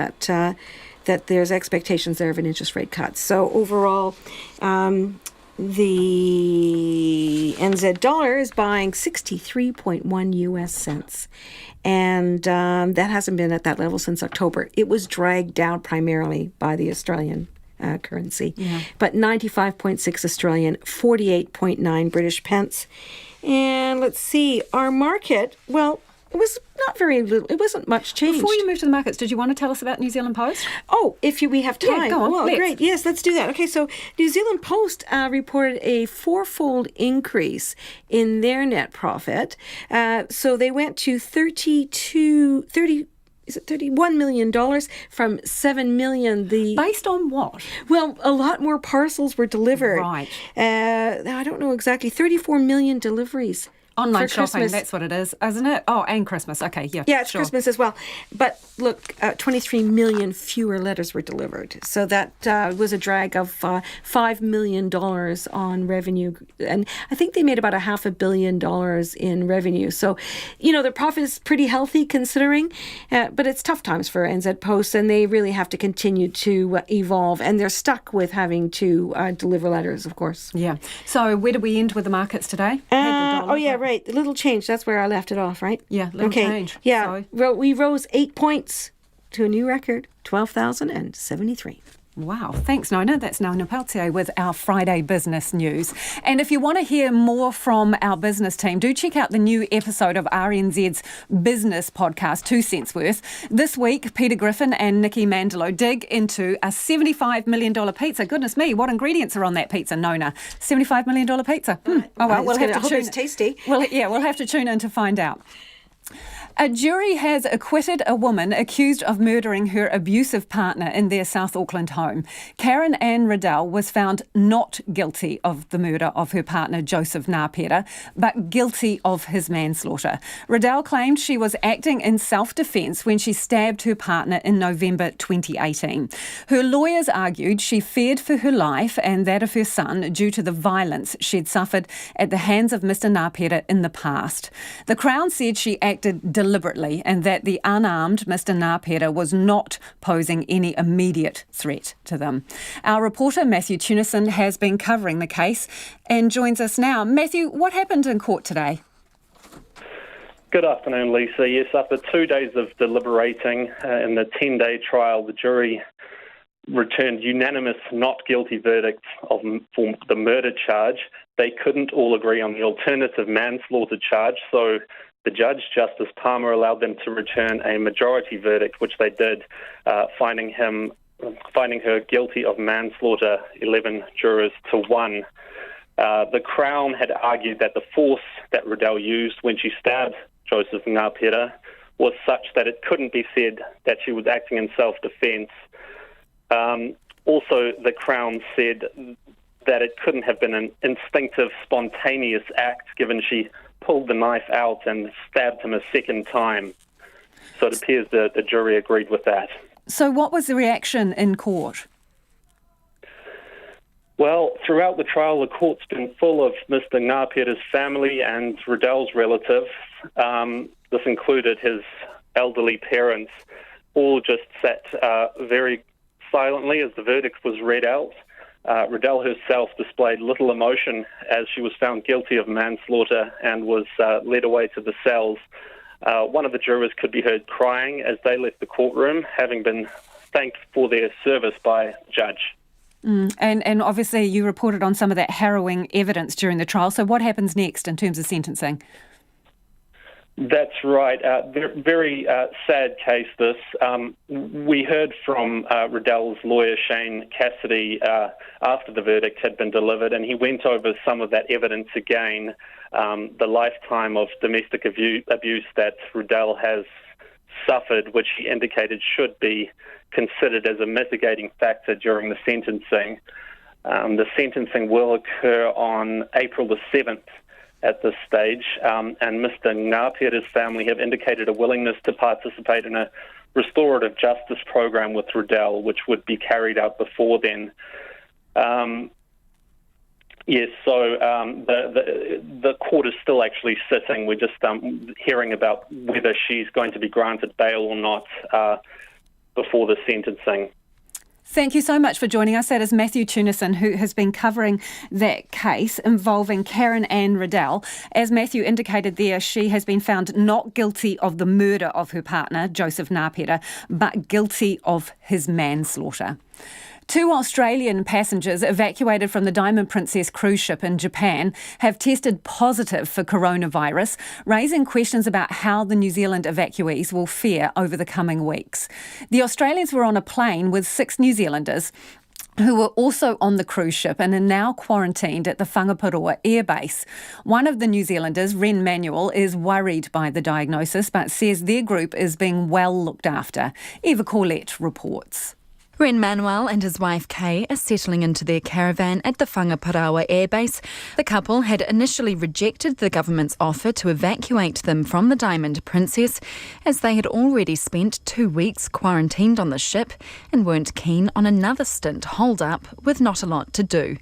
there's expectations there of an interest rate cut. So overall, the NZ dollar is buying 63.1 US cents. And that hasn't been at that level since October. It was dragged down primarily by the Australian currency. Yeah. But 95.6 Australian, 48.9 British pence. And let's see, our market, well, it was not very little. It wasn't much changed. Before you move to the markets, did you want to tell us about New Zealand Post? Oh, if we have time. Yeah, go on. Well, let's. Great. Yes, let's do that. Okay, so New Zealand Post reported a fourfold increase in their net profit. So they went to $31 million from $7 million. Based on what? Well, a lot more parcels were delivered. Right. I don't know exactly. 34 million deliveries. Online for shopping, Christmas. That's what it is, isn't it? Oh, and Christmas. Okay, yeah. Yeah, it's sure. Christmas as well. But look, 23 million fewer letters were delivered. So that was a drag of $5 million on revenue. And I think they made about $500 million in revenue. So, their profit is pretty healthy considering, but it's tough times for NZ Post, and they really have to continue to evolve. And they're stuck with having to deliver letters, of course. Yeah. So where do we end with the markets today? Right. The little change. That's where I left it off, right? Yeah, little change. Yeah. We rose 8 points to a new record, 12,073. Wow. Thanks, Nona. That's Nona Peltier with our Friday business news. And if you want to hear more from our business team, do check out the new episode of RNZ's business podcast, 2 Cents Worth. This week, Peter Griffin and Nikki Mandelo dig into a $75 million pizza. Goodness me, what ingredients are on that pizza, Nona? $75 million pizza? Oh, well, we'll have to tune in. It's tasty. We'll have to tune in to find out. A jury has acquitted a woman accused of murdering her abusive partner in their South Auckland home. Karen Ann Riddell was found not guilty of the murder of her partner Joseph Napera, but guilty of his manslaughter. Riddell claimed she was acting in self-defence when she stabbed her partner in November 2018. Her lawyers argued she feared for her life and that of her son due to the violence she'd suffered at the hands of Mr Napera in the past. The Crown said she acted deliberately and that the unarmed Mr Napera was not posing any immediate threat to them. Our reporter Matthew Tunison has been covering the case and joins us now. Matthew, what happened in court today? Good afternoon, Lisa. Yes, after 2 days of deliberating in the 10-day trial, the jury returned unanimous not guilty verdict for the murder charge they couldn't all agree on the alternative manslaughter charge, so the judge, Justice Palmer, allowed them to return a majority verdict, which they did, finding her guilty of manslaughter, 11 jurors to 1. The Crown had argued that the force that Riddell used when she stabbed Joseph Ngāpera was such that it couldn't be said that she was acting in self-defence. Also, the Crown said that it couldn't have been an instinctive, spontaneous act, given she pulled the knife out and stabbed him a second time. So it appears that the jury agreed with that. So what was the reaction in court? Well, throughout the trial, the court's been full of Mr. Ngāpera's family and Riddell's relatives. This included his elderly parents, all just sat very silently as the verdict was read out. Riddell herself displayed little emotion as she was found guilty of manslaughter and was led away to the cells. One of the jurors could be heard crying as they left the courtroom, having been thanked for their service by the judge. And obviously you reported on some of that harrowing evidence during the trial. So what happens next in terms of sentencing? That's right. Very sad case, this. We heard from Riddell's lawyer, Shane Cassidy, after the verdict had been delivered, and he went over some of that evidence again, the lifetime of domestic abuse that Riddell has suffered, which he indicated should be considered as a mitigating factor during the sentencing. The sentencing will occur on April the 7th. At this stage, and Mr. Ngāpera's family have indicated a willingness to participate in a restorative justice program with Riddell, which would be carried out before then. Yes, so the court is still actually sitting. We're just hearing about whether she's going to be granted bail or not before the sentencing. Thank you so much for joining us. That is Matthew Tunison, who has been covering that case involving Karen Ann Riddell. As Matthew indicated there, she has been found not guilty of the murder of her partner, Joseph Ngāpera, but guilty of his manslaughter. 2 Australian passengers evacuated from the Diamond Princess cruise ship in Japan have tested positive for coronavirus, raising questions about how the New Zealand evacuees will fare over the coming weeks. The Australians were on a plane with 6 New Zealanders who were also on the cruise ship and are now quarantined at the Whangaparoa airbase. One of the New Zealanders, Ren Manuel, is worried by the diagnosis but says their group is being well looked after. Eva Corlett reports. Ren Manuel and his wife Kay are settling into their caravan at the Whangaparoa airbase. The couple had initially rejected the government's offer to evacuate them from the Diamond Princess, as they had already spent 2 weeks quarantined on the ship and weren't keen on another stint holed up with not a lot to do.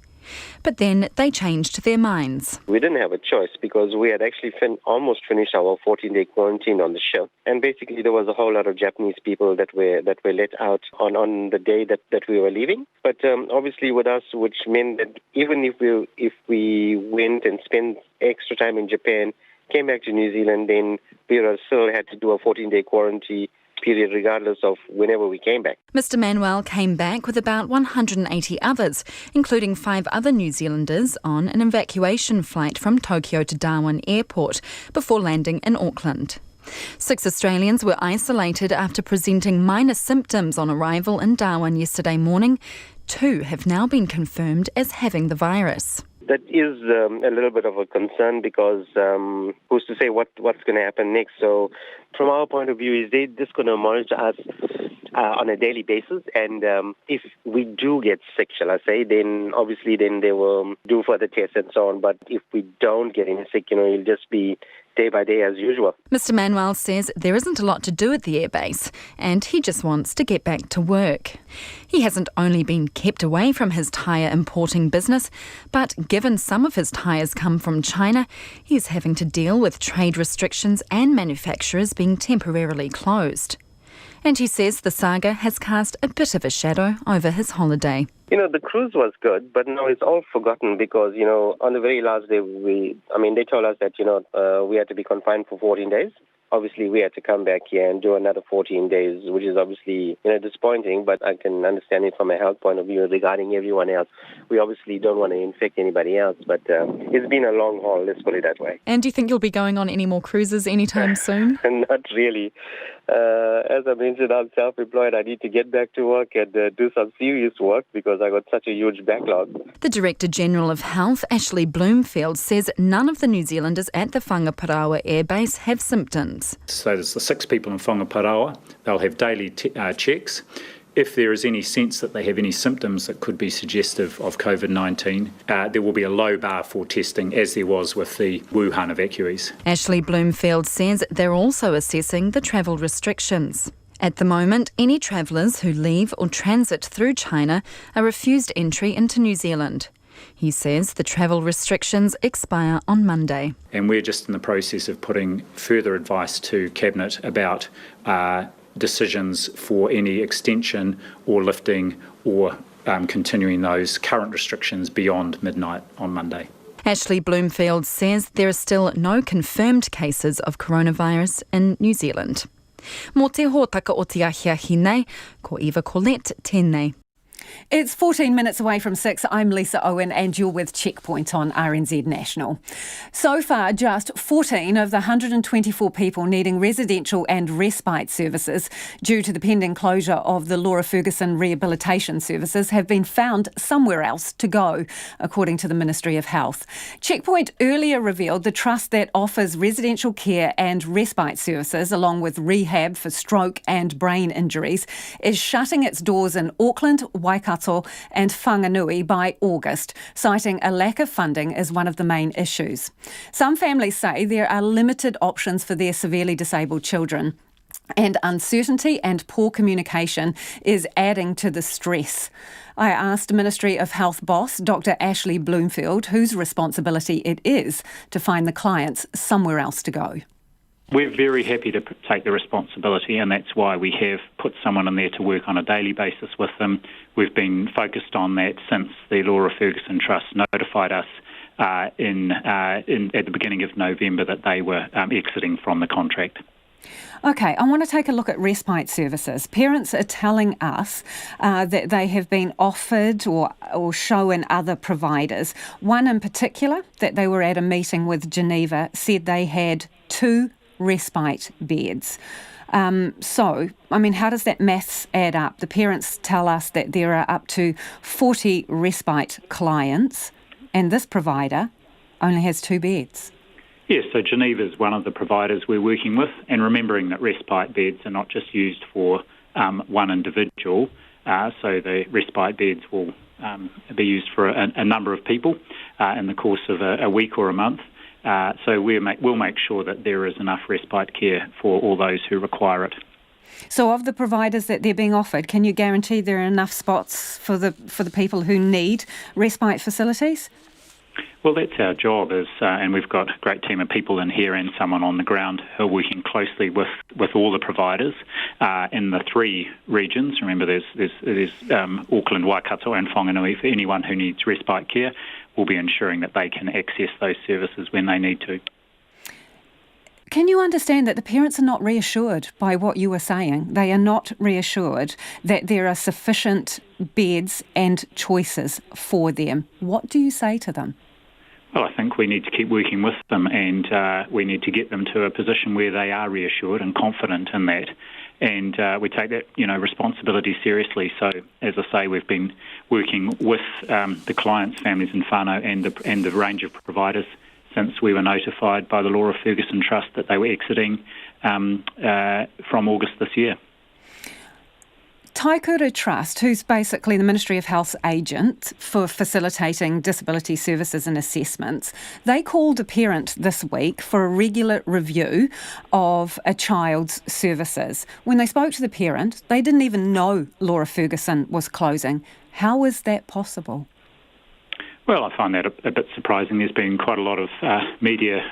But then they changed their minds. We didn't have a choice because we had actually almost finished our 14-day quarantine on the ship. And basically there was a whole lot of Japanese people that were let out on the day that we were leaving. But obviously with us, which meant that even if we went and spent extra time in Japan, came back to New Zealand, then we still had to do a 14-day quarantine period regardless of whenever we came back. Mr. Manuel came back with about 180 others, including 5 other New Zealanders on an evacuation flight from Tokyo to Darwin Airport before landing in Auckland. 6 Australians were isolated after presenting minor symptoms on arrival in Darwin yesterday morning. 2 have now been confirmed as having the virus. That is a little bit of a concern because who's to say what's going to happen next? So from our point of view, is they're just going to monitor us on a daily basis. And if we do get sick, shall I say, then obviously then they will do further tests and so on. But if we don't get any sick, it'll just be day by day as usual. Mr. Manuel says there isn't a lot to do at the airbase and he just wants to get back to work. He hasn't only been kept away from his tyre importing business, but given some of his tyres come from China, he's having to deal with trade restrictions and manufacturers being temporarily closed. And he says the saga has cast a bit of a shadow over his holiday. The cruise was good, but now it's all forgotten because, on the very last day, they told us that, we had to be confined for 14 days. obviously we had to come back here and do another 14 days, which is obviously disappointing, but I can understand it from a health point of view regarding everyone else. We obviously don't want to infect anybody else, but it's been a long haul, let's put it that way. And do you think you'll be going on any more cruises anytime soon? Not really. As I mentioned, I'm self-employed. I need to get back to work and do some serious work because I got such a huge backlog. The Director General of Health, Ashley Bloomfield, says none of the New Zealanders at the Whangaparaoa Air Base have symptoms. So there's the 6 people in Whangaparaoa. They'll have daily checks. If there is any sense that they have any symptoms that could be suggestive of COVID-19, there will be a low bar for testing, as there was with the Wuhan evacuees. Ashley Bloomfield says they're also assessing the travel restrictions. At the moment, any travellers who leave or transit through China are refused entry into New Zealand. He says the travel restrictions expire on Monday. And we're just in the process of putting further advice to Cabinet about decisions for any extension or lifting or continuing those current restrictions beyond midnight on Monday. Ashley Bloomfield says there are still no confirmed cases of coronavirus in New Zealand. Mō te hōtaka o te ahiahi nei, ko Eva Colette tēnei. It's 14 minutes away from 6. I'm Lisa Owen and you're with Checkpoint on RNZ National. So far, just 14 of the 124 people needing residential and respite services due to the pending closure of the Laura Ferguson Rehabilitation Services have been found somewhere else to go, according to the Ministry of Health. Checkpoint earlier revealed the trust that offers residential care and respite services, along with rehab for stroke and brain injuries, is shutting its doors in Auckland, Waikato and Whanganui by August, citing a lack of funding as one of the main issues. Some families say there are limited options for their severely disabled children, and uncertainty and poor communication is adding to the stress. I asked Ministry of Health boss Dr. Ashley Bloomfield whose responsibility it is to find the clients somewhere else to go. We're very happy to take the responsibility, and that's why we have put someone in there to work on a daily basis with them. We've been focused on that since the Laura Ferguson Trust notified us at the beginning of November that they were exiting from the contract. OK, I want to take a look at respite services. Parents are telling us that they have been offered or shown other providers. One in particular, that they were at a meeting with Geneva, said they had 2 respite beds. How does that maths add up? The parents tell us that there are up to 40 respite clients, and this provider only has 2 beds. Yes, so Geneva is one of the providers we're working with, and remembering that respite beds are not just used for one individual, so the respite beds will be used for a number of people in the course of a week or a month. So we'll make sure that there is enough respite care for all those who require it. So of the providers that they're being offered, can you guarantee there are enough spots for the people who need respite facilities? Well, that's our job, and we've got a great team of people in here and someone on the ground who are working closely with all the providers in the 3 regions. Remember, there's Auckland, Waikato and Whanganui. For anyone who needs respite care, we'll be ensuring that they can access those services when they need to. Can you understand that the parents are not reassured by what you are saying? They are not reassured that there are sufficient beds and choices for them. What do you say to them? Well, I think we need to keep working with them, and we need to get them to a position where they are reassured and confident in that. And we take that, responsibility seriously. So, as I say, we've been working with the clients, families and whānau and the range of providers since we were notified by the Laura Ferguson Trust that they were exiting from August this year. Taikuru Trust, who's basically the Ministry of Health's agent for facilitating disability services and assessments, they called a parent this week for a regular review of a child's services. When they spoke to the parent, they didn't even know Laura Ferguson was closing. How is that possible? Well, I find that a bit surprising. There's been quite a lot of media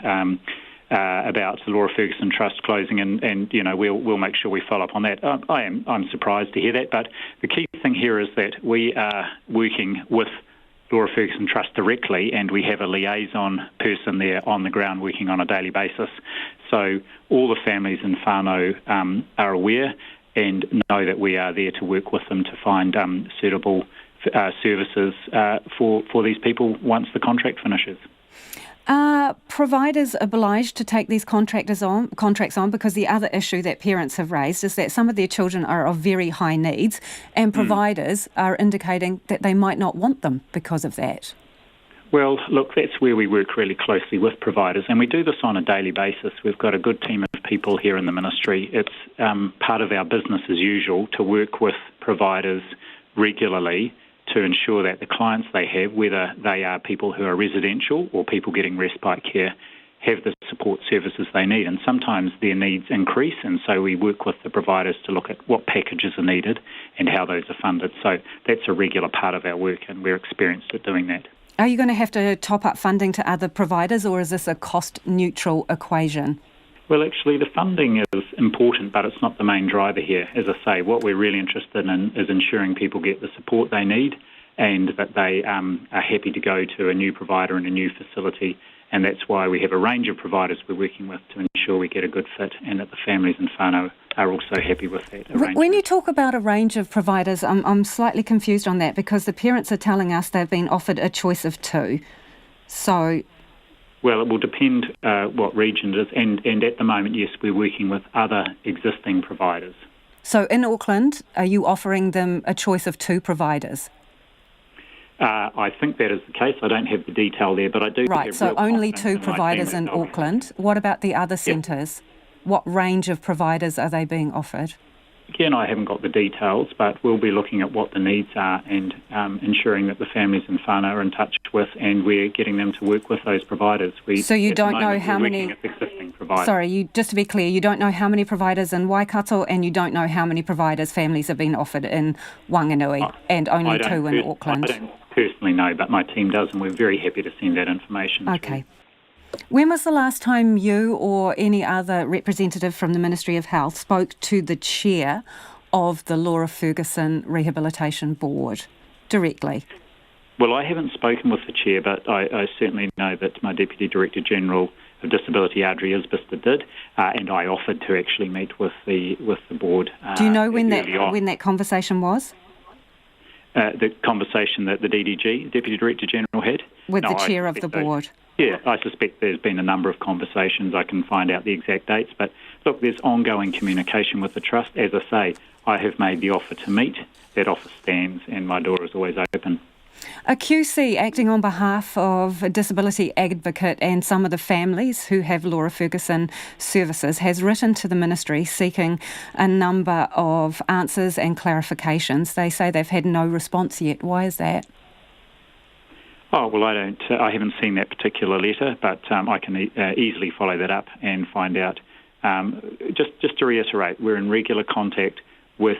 about the Laura Ferguson Trust closing, and we'll make sure we follow up on that. I'm surprised to hear that, but the key thing here is that we are working with Laura Ferguson Trust directly, and we have a liaison person there on the ground working on a daily basis. So all the families in whānau are aware and know that we are there to work with them to find suitable services for these people once the contract finishes. Are providers obliged to take these contracts on? Because the other issue that parents have raised is that some of their children are of very high needs, and providers are indicating that they might not want them because of that. Well, look, that's where we work really closely with providers, and we do this on a daily basis. We've got a good team of people here in the ministry. It's part of our business as usual to work with providers regularly to ensure that the clients they have, whether they are people who are residential or people getting respite care, have the support services they need. And sometimes their needs increase, and so we work with the providers to look at what packages are needed and how those are funded. So that's a regular part of our work, and we're experienced at doing that. Are you going to have to top up funding to other providers, or is this a cost-neutral equation? Well, actually, the funding is important, but it's not the main driver here. As I say, what we're really interested in is ensuring people get the support they need and that they are happy to go to a new provider in a new facility. And that's why we have a range of providers we're working with to ensure we get a good fit and that the families in whānau are also happy with that arrangement. When you talk about a range of providers, I'm slightly confused on that, because the parents are telling us they've been offered a choice of two. So... Well, it will depend what region it is, and at the moment, yes, we're working with other existing providers. So in Auckland, are you offering them a choice of two providers? I think that is the case. I don't have the detail there, but I do. Right, so only two providers in Auckland. What about the other centres? What range of providers are they being offered? Again, I haven't got the details, but we'll be looking at what the needs are and ensuring that the families in whānau are in touch with, and we're getting them to work with those providers. So you don't know how many... Sorry, just to be clear, you don't know how many providers in Waikato, and you don't know how many providers families have been offered in Wanganui, and only two in Auckland. I don't personally know, but my team does, and we're very happy to send that information through. When was the last time you or any other representative from the Ministry of Health spoke to the chair of the Laura Ferguson Rehabilitation Board directly? Well, I haven't spoken with the chair, but I certainly know that my Deputy Director General of Disability, Audrey Isbister, did, and I offered to actually meet with the board. Do you know when that conversation was? The conversation that the DDG, Deputy Director General, had? With the chair of the board? Yeah, I suspect there's been a number of conversations. I can find out the exact dates. But look, there's ongoing communication with the Trust. As I say, I have made the offer to meet. That offer stands, and my door is always open. A QC acting on behalf of a disability advocate and some of the families who have Laura Ferguson services has written to the Ministry seeking a number of answers and clarifications. They say they've had no response yet. Why is that? Oh, well, I haven't seen that particular letter, but I can easily follow that up and find out. Just to reiterate, we're in regular contact with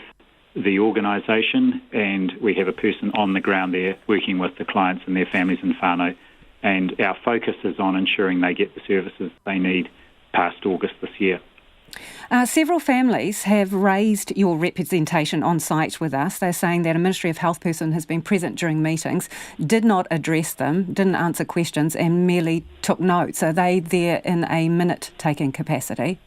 the organisation, and we have a person on the ground there working with the clients and their families in whānau, and our focus is on ensuring they get the services they need past August this year. Several families have raised your representation on site with us. They're saying that a Ministry of Health person has been present during meetings, did not address them, didn't answer questions, and merely took notes. Are they there in a minute-taking capacity?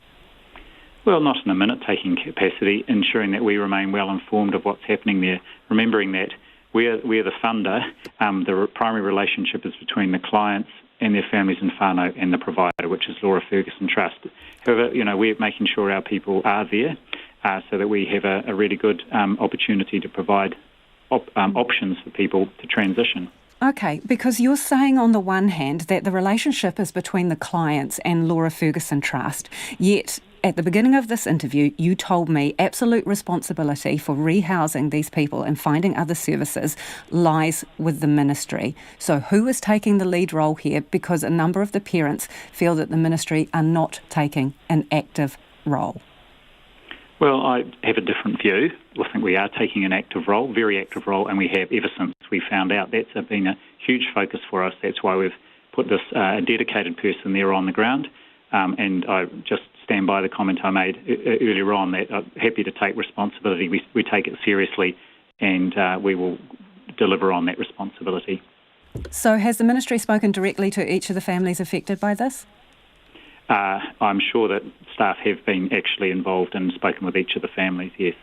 Well, not in a minute-taking capacity, ensuring that we remain well informed of what's happening there, remembering that we're the funder. The primary relationship is between the clients and their families in whānau and the provider, which is Laura Ferguson Trust. However, we're making sure our people are there so that we have a really good opportunity to provide options for people to transition. Okay, because you're saying on the one hand that the relationship is between the clients and Laura Ferguson Trust, yet at the beginning of this interview, you told me absolute responsibility for rehousing these people and finding other services lies with the ministry. So who is taking the lead role here? Because a number of the parents feel that the ministry are not taking an active role. Well, I have a different view. I think we are taking an active role, very active role, and we have ever since we found out. That's been a huge focus for us. That's why we've put this dedicated person there on the ground. And I just stand by the comment I made earlier on that I'm happy to take responsibility. We take it seriously, and we will deliver on that responsibility. So has the ministry spoken directly to each of the families affected by this? I'm sure that staff have been actually involved and spoken with each of the families, yes.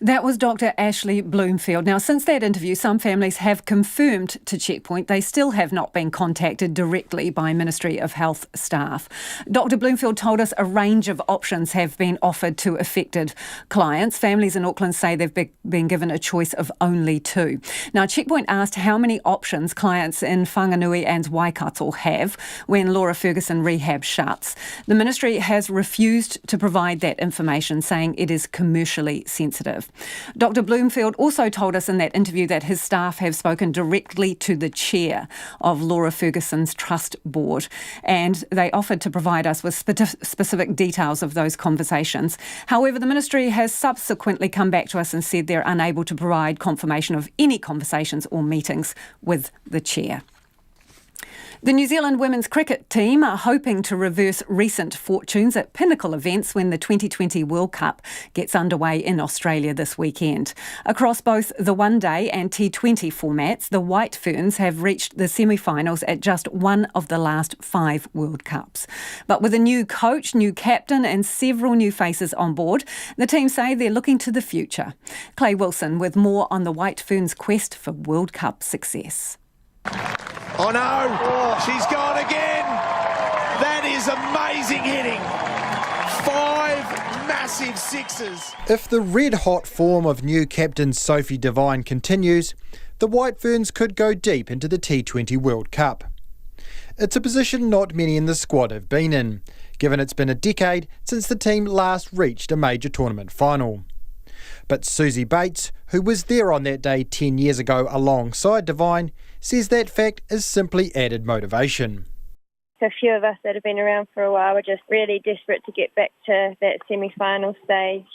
That was Dr. Ashley Bloomfield. Now, since that interview, some families have confirmed to Checkpoint they still have not been contacted directly by Ministry of Health staff. Dr. Bloomfield told us a range of options have been offered to affected clients. Families in Auckland say they've been given a choice of only 2. Now, Checkpoint asked how many options clients in Whanganui and Waikato have when Laura Ferguson rehab shuts. The Ministry has refused to provide that information, saying it is commercially sensitive. Dr. Bloomfield also told us in that interview that his staff have spoken directly to the chair of Laura Ferguson's trust board, and they offered to provide us with specific details of those conversations. However, the Ministry has subsequently come back to us and said they're unable to provide confirmation of any conversations or meetings with the chair. The New Zealand women's cricket team are hoping to reverse recent fortunes at pinnacle events when the 2020 World Cup gets underway in Australia this weekend. Across both the one-day and T20 formats, the White Ferns have reached the semi-finals at just one of the last 5 World Cups. But with a new coach, new captain and several new faces on board, the team say they're looking to the future. Clay Wilson with more on the White Ferns' quest for World Cup success. Oh no, she's gone again. That is amazing hitting. 5 massive sixes. If the red-hot form of new captain Sophie Devine continues, the White Ferns could go deep into the T20 World Cup. It's a position not many in the squad have been in, given it's been a decade since the team last reached a major tournament final. But Susie Bates, who was there on that day 10 years ago alongside Devine, says that fact is simply added motivation. A few of us that have been around for a while are just really desperate to get back to that semi-final stage.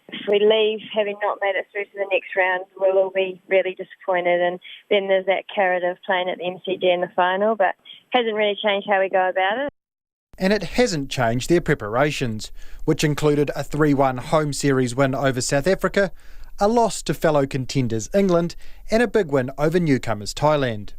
If we leave having not made it through to the next round, we'll all be really disappointed. And then there's that carrot of playing at the MCG in the final, but hasn't really changed how we go about it. And it hasn't changed their preparations, which included a 3-1 home series win over South Africa, a loss to fellow contenders England, and a big win over newcomers Thailand.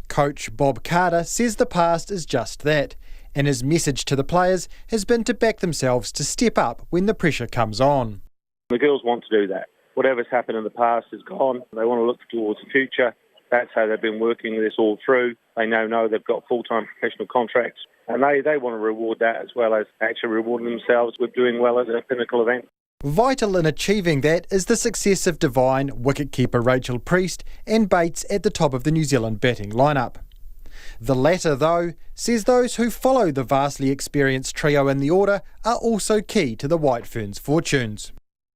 Coach Bob Carter says the past is just that, and his message to the players has been to back themselves to step up when the pressure comes on. The girls want to do that. Whatever's happened in the past is gone. They want to look towards the future. That's how they've been working this all through. They now know they've got full-time professional contracts, and they want to reward that as well as actually rewarding themselves with doing well at a pinnacle event. Vital in achieving that is the success of Devine, wicketkeeper Rachel Priest and Bates at the top of the New Zealand batting lineup. The latter, though, says those who follow the vastly experienced trio in the order are also key to the White Ferns' fortunes.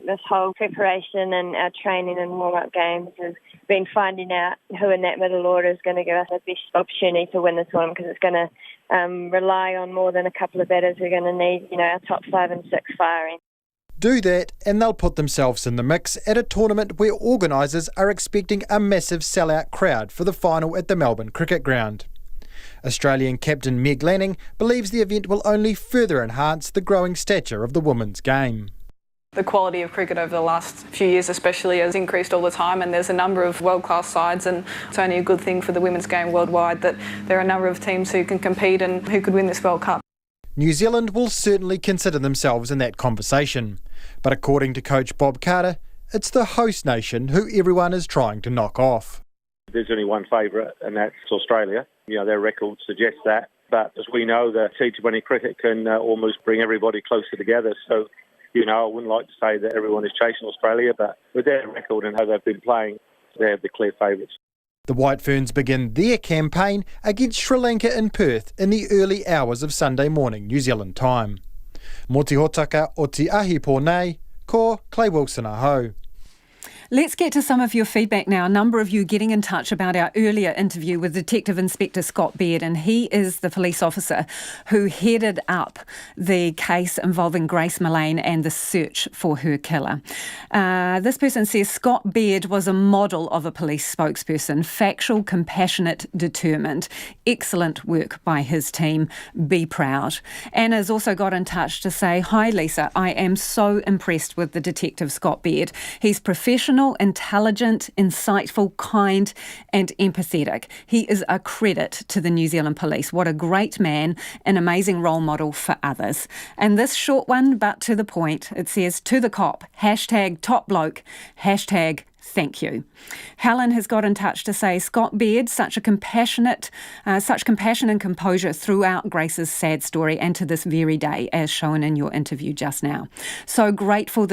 This whole preparation and our training and warm-up games has been finding out who in that middle order is going to give us the best opportunity to win the tournament, because it's going to rely on more than a couple of batters. We're going to need, our top 5 and 6 firing. Do that and they'll put themselves in the mix at a tournament where organisers are expecting a massive sellout crowd for the final at the Melbourne Cricket Ground. Australian captain Meg Lanning believes the event will only further enhance the growing stature of the women's game. The quality of cricket over the last few years especially has increased all the time, and there's a number of world-class sides, and it's only a good thing for the women's game worldwide that there are a number of teams who can compete and who could win this World Cup. New Zealand will certainly consider themselves in that conversation, but according to coach Bob Carter, it's the host nation who everyone is trying to knock off. There's only one favourite, and that's Australia. Their record suggests that, but as we know, the T20 cricket can almost bring everybody closer together, so I wouldn't like to say that everyone is chasing Australia, but with their record and how they've been playing, they're the clear favourites. The White Ferns begin their campaign against Sri Lanka in Perth in the early hours of Sunday morning New Zealand time. Mō te hotaka o te ahi pōnei, ko Clay Wilson aho. Let's get to some of your feedback now. A number of you getting in touch about our earlier interview with Detective Inspector Scott Baird, and he is the police officer who headed up the case involving Grace Millane and the search for her killer. This person says Scott Baird was a model of a police spokesperson, factual, compassionate, determined. Excellent work by his team. Be proud. Anna's also got in touch to say, "Hi Lisa, I am so impressed with the Detective Scott Baird. He's professional, professional, intelligent, insightful, kind and empathetic. He is a credit to the New Zealand Police. What a great man, an amazing role model for others. And this short one, but to the point, it says, to the cop, #TopBloke, #Thank you. Helen has got in touch to say, Scott Beard, such compassion and composure throughout Grace's sad story and to this very day, as shown in your interview just now. So grateful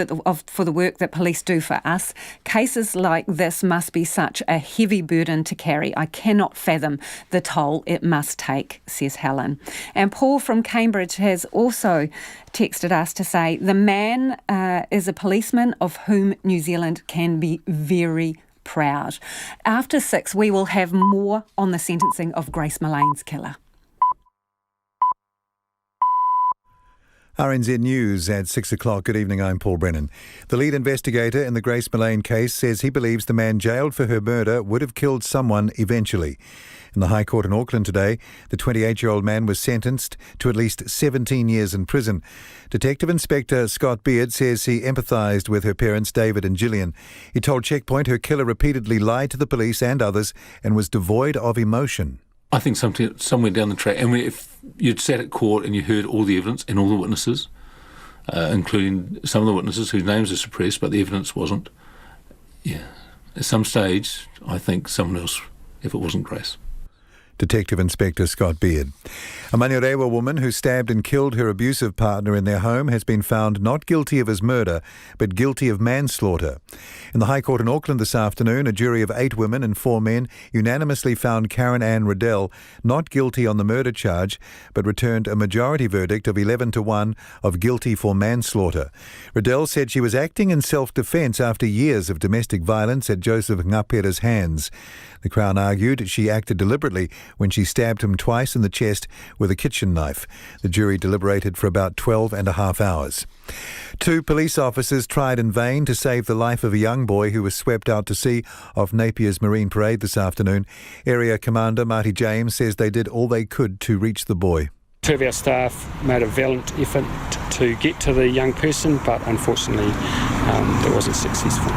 for the work that police do for us. Cases like this must be such a heavy burden to carry. I cannot fathom the toll it must take, says Helen. And Paul from Cambridge has also texted us to say, the man is a policeman of whom New Zealand can be very proud. After 6, we will have more on the sentencing of Grace Millane's killer. RNZ News at 6 o'clock. Good evening, I'm Paul Brennan. The lead investigator in the Grace Millane case says he believes the man jailed for her murder would have killed someone eventually. In the High Court in Auckland today, the 28-year-old man was sentenced to at least 17 years in prison. Detective Inspector Scott Beard says he empathised with her parents, David and Gillian. He told Checkpoint her killer repeatedly lied to the police and others and was devoid of emotion. I think somewhere down the track, and if you'd sat at court and you heard all the evidence and all the witnesses, including some of the witnesses whose names are suppressed, but the evidence wasn't, at some stage, I think someone else, if it wasn't Grace. Detective Inspector Scott Beard. A Manurewa woman who stabbed and killed her abusive partner in their home has been found not guilty of his murder, but guilty of manslaughter. In the High Court in Auckland this afternoon, a jury of 8 women and 4 men unanimously found Karen Ann Riddell not guilty on the murder charge, but returned a majority verdict of 11-1 of guilty for manslaughter. Riddell said she was acting in self-defence after years of domestic violence at Joseph Ngapera's hands. The Crown argued she acted deliberately when she stabbed him twice in the chest with a kitchen knife. The jury deliberated for about 12.5 hours. 2 police officers tried in vain to save the life of a young boy who was swept out to sea off Napier's Marine Parade this afternoon. Area Commander Marty James says they did all they could to reach the boy. 2 of our staff made a valiant effort to get to the young person, but unfortunately it wasn't successful.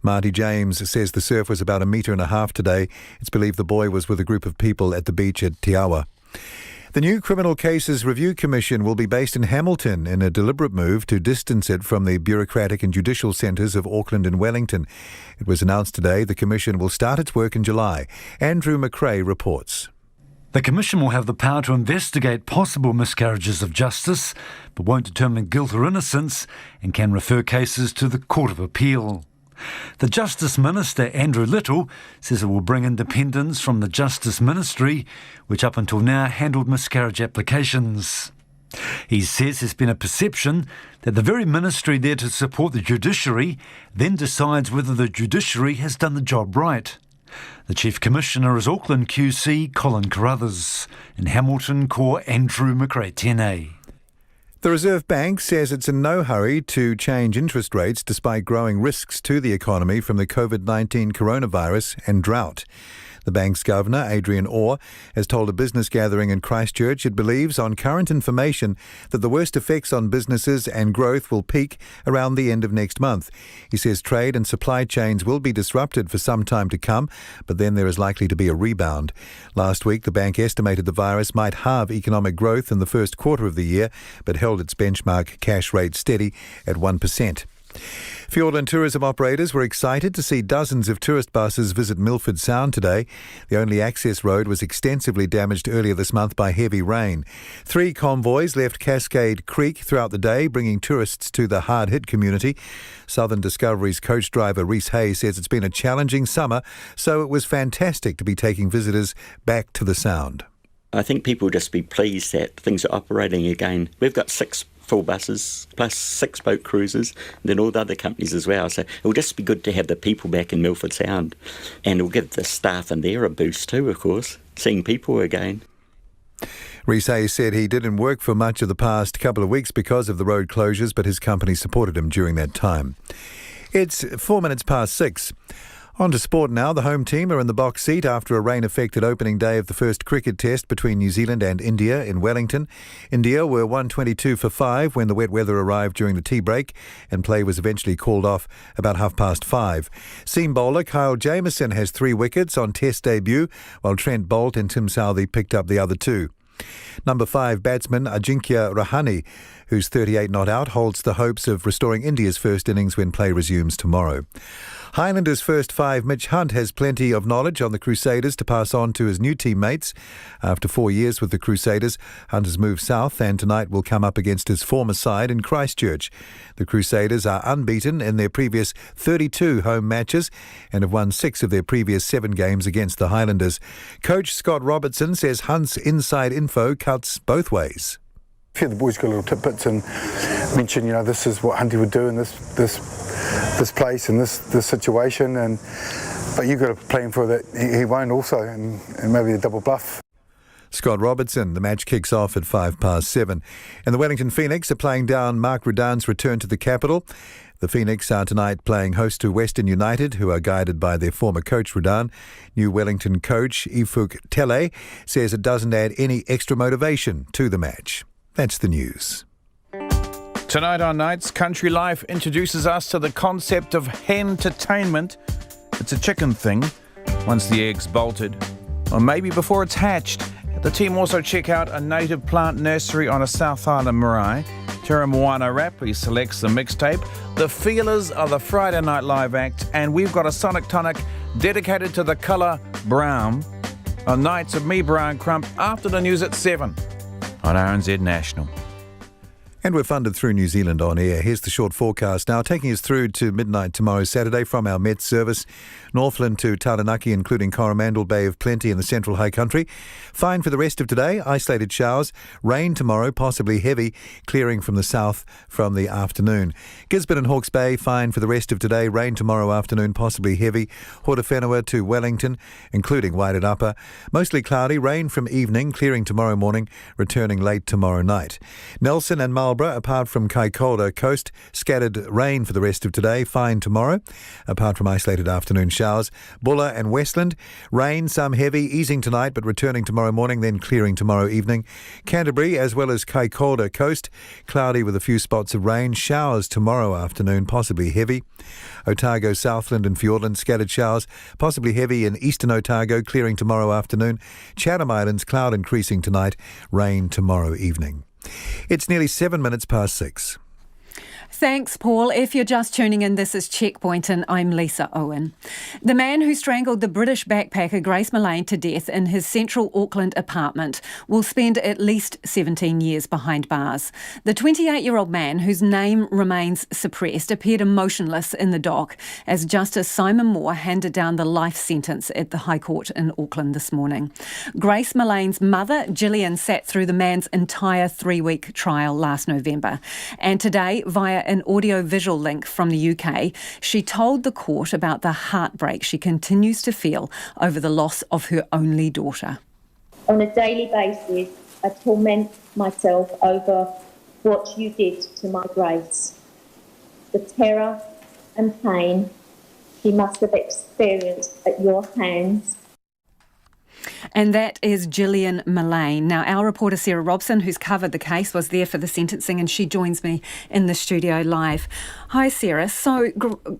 Marty James says the surf was about 1.5 metres today. It's believed the boy was with a group of people at the beach at Te Awa. The new Criminal Cases Review Commission will be based in Hamilton in a deliberate move to distance it from the bureaucratic and judicial centres of Auckland and Wellington. It was announced today the commission will start its work in July. Andrew McRae reports. The Commission will have the power to investigate possible miscarriages of justice, but won't determine guilt or innocence, and can refer cases to the Court of Appeal. The Justice Minister, Andrew Little, says it will bring independence from the Justice Ministry, which up until now handled miscarriage applications. He says there's been a perception that the very ministry there to support the judiciary then decides whether the judiciary has done the job right. The Chief Commissioner is Auckland QC Colin Carruthers. In Hamilton, Ko Andrew McRae Tēnei. The Reserve Bank says it's in no hurry to change interest rates despite growing risks to the economy from the COVID-19 coronavirus and drought. The bank's governor, Adrian Orr, has told a business gathering in Christchurch it believes on current information that the worst effects on businesses and growth will peak around the end of next month. He says trade and supply chains will be disrupted for some time to come, but then there is likely to be a rebound. Last week, the bank estimated the virus might halve economic growth in the first quarter of the year, but held its benchmark cash rate steady at 1%. Fiordland tourism operators were excited to see dozens of tourist buses visit Milford Sound today. The only access road was extensively damaged earlier this month by heavy rain. 3 convoys left Cascade Creek throughout the day, bringing tourists to the hard-hit community. Southern Discovery's coach driver Rhys Hay says it's been a challenging summer, so it was fantastic to be taking visitors back to the Sound. I think people will just be pleased that things are operating again. We've got 6 full buses, plus 6 boat cruises, and then all the other companies as well. So it'll just be good to have the people back in Milford Sound. And it'll give the staff in there a boost too, of course, seeing people again. Rhys Hay said he didn't work for much of the past couple of weeks because of the road closures, but his company supported him during that time. It's 4 minutes past 6. On to sport now. The home team are in the box seat after a rain-affected opening day of the first cricket test between New Zealand and India in Wellington. India were 122 for 5 when the wet weather arrived during the tea break, and play was eventually called off about 5:30. Seam bowler Kyle Jamieson has 3 wickets on test debut, while Trent Boult and Tim Southee picked up the other 2. Number 5 batsman Ajinkya Rahane, who's 38 not out, holds the hopes of restoring India's first innings when play resumes tomorrow. Highlanders first 5 Mitch Hunt has plenty of knowledge on the Crusaders to pass on to his new teammates. After 4 years with the Crusaders, Hunt has moved south and tonight will come up against his former side in Christchurch. The Crusaders are unbeaten in their previous 32 home matches and have won 6 of their previous 7 games against the Highlanders. Coach Scott Robertson says Hunt's inside info cuts both ways. A few of the boys got little tidbits and mentioned, this is what Hunty would do in this place and this situation, but you've got to plan for that he won't also, and maybe a double bluff. Scott Robertson. The match kicks off at 7:05. And the Wellington Phoenix are playing down Mark Rudan's return to the capital. The Phoenix are tonight playing host to Western United, who are guided by their former coach Rudan. New Wellington coach Ifuk Tele says it doesn't add any extra motivation to the match. That's the news. Tonight on Nights, Country Life introduces us to the concept of hen-tertainment. It's a chicken thing, once the egg's bolted, or maybe before it's hatched. The team also check out a native plant nursery on a South Island marae. Tara Moana Rapley selects the mixtape. The Feelers are the Friday Night Live act, and we've got a Sonic Tonic dedicated to the colour brown on Nights of me, Brian Crump, after the news at 7 on RNZ National. And we're funded through New Zealand On Air. Here's the short forecast now, taking us through to midnight tomorrow, Saturday, from our Met service. Northland to Taranaki, including Coromandel Bay of Plenty in the central high country. Fine for the rest of today, isolated showers. Rain tomorrow, possibly heavy, clearing from the south from the afternoon. Gisborne and Hawke's Bay, fine for the rest of today. Rain tomorrow afternoon, possibly heavy. Hortowhenua to Wellington, including Waited Upper. Mostly cloudy, rain from evening, clearing tomorrow morning, returning late tomorrow night. Nelson and Marlborough, apart from Kaikoura coast, scattered rain for the rest of today, fine tomorrow, apart from isolated afternoon showers. Bulla and Westland, rain, some heavy, easing tonight but returning tomorrow morning, then clearing tomorrow evening. Canterbury as well as Kaikoura coast, cloudy with a few spots of rain, showers tomorrow afternoon, possibly heavy. Otago, Southland and Fiordland, scattered showers, possibly heavy in eastern Otago, clearing tomorrow afternoon. Chatham Islands, cloud increasing tonight, rain tomorrow evening. It's nearly 7 minutes past 6. Thanks, Paul. If you're just tuning in, this is Checkpoint and I'm Lisa Owen. The man who strangled the British backpacker Grace Millane to death in his central Auckland apartment will spend at least 17 years behind bars. The 28-year-old man, whose name remains suppressed, appeared emotionless in the dock as Justice Simon Moore handed down the life sentence at the High Court in Auckland this morning. Grace Millane's mother, Gillian, sat through the man's entire 3-week trial last November. And today, via an audio-visual link from the UK, she told the court about the heartbreak she continues to feel over the loss of her only daughter. On a daily basis, I torment myself over what you did to my Grace. The terror and pain she must have experienced at your hands. And that is Gillian Millane. Now, our reporter Sarah Robson, who's covered the case, was there for the sentencing and she joins me in the studio live. Hi, Sarah. So,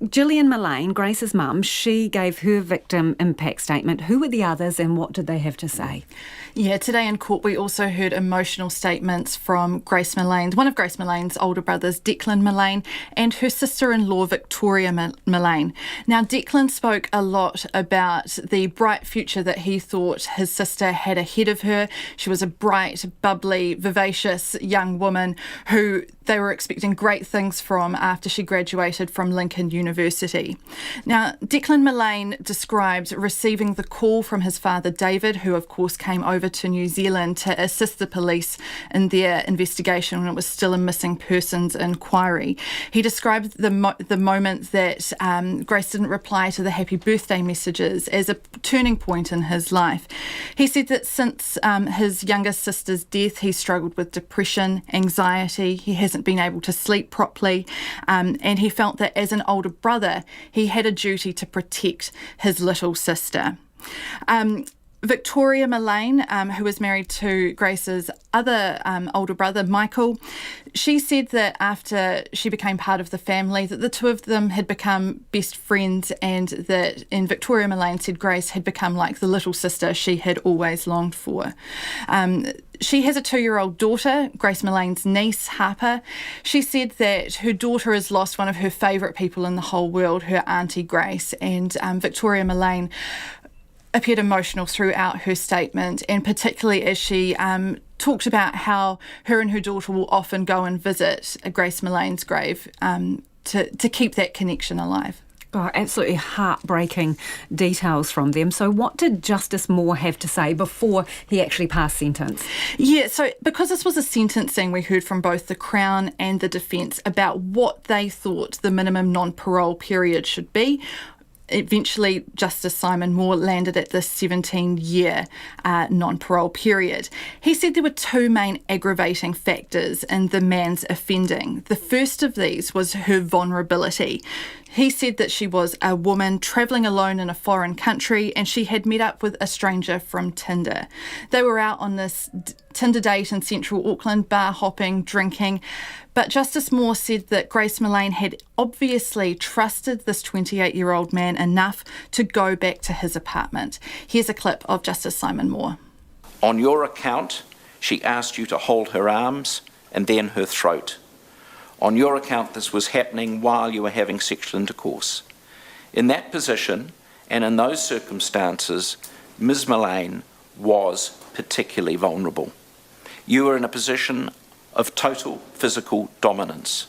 Gillian Millane, Grace's mum, she gave her victim impact statement. Who were the others and what did they have to say? Yeah, today in court we also heard emotional statements from Grace Millane, one of Grace Millane's older brothers, Declan Millane, and her sister-in-law, Victoria Millane. Now, Declan spoke a lot about the bright future that he thought his sister had ahead of her. She was a bright, bubbly, vivacious young woman who they were expecting great things from after she graduated from Lincoln University. Now, Declan Millane described receiving the call from his father, David, who of course came over to New Zealand to assist the police in their investigation when it was still a missing persons inquiry. He described the moment that Grace didn't reply to the happy birthday messages as a turning point in his life. He said that since his younger sister's death, he struggled with depression, anxiety. He hasn't been able to sleep properly, and he felt that as an older brother, he had a duty to protect his little sister. Victoria Millane, who was married to Grace's other older brother, Michael, she said that after she became part of the family, that the two of them had become best friends, and Victoria Millane said Grace had become like the little sister she had always longed for. She has a 2-year-old daughter, Grace Millane's niece, Harper. She said that her daughter has lost one of her favourite people in the whole world, her auntie Grace, and Victoria Millane appeared emotional throughout her statement, and particularly as she talked about how her and her daughter will often go and visit Grace Millane's grave to keep that connection alive. Oh, absolutely heartbreaking details from them. So what did Justice Moore have to say before he actually passed sentence? Yeah, so because this was a sentencing, we heard from both the Crown and the defence about what they thought the minimum non-parole period should be. Eventually, Justice Simon Moore landed at the 17-year non-parole period. He said there were two main aggravating factors in the man's offending. The first of these was her vulnerability. He said that she was a woman travelling alone in a foreign country, and she had met up with a stranger from Tinder. They were out on this Tinder date in central Auckland, bar hopping, drinking. But Justice Moore said that Grace Millane had obviously trusted this 28-year-old man enough to go back to his apartment. Here's a clip of Justice Simon Moore. On your account, she asked you to hold her arms and then her throat. On your account, this was happening while you were having sexual intercourse. In that position and in those circumstances, Ms. Millane was particularly vulnerable. You were in a position of total physical dominance.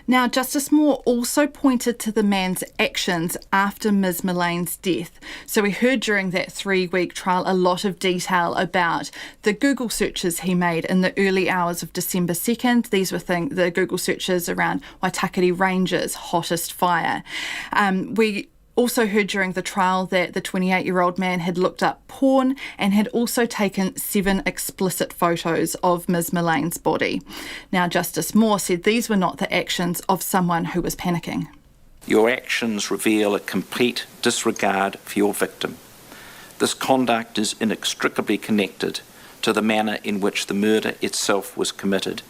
Now, Justice Moore also pointed to the man's actions after Ms. Millane's death. So we heard during that 3-week trial a lot of detail about the Google searches he made in the early hours of December 2nd. These were the Google searches around Waitakere Ranges' hottest fire. We also heard during the trial that the 28-year-old man had looked up porn and had also taken 7 explicit photos of Ms. Millane's body. Now, Justice Moore said these were not the actions of someone who was panicking. Your actions reveal a complete disregard for your victim. This conduct is inextricably connected to the manner in which the murder itself was committed.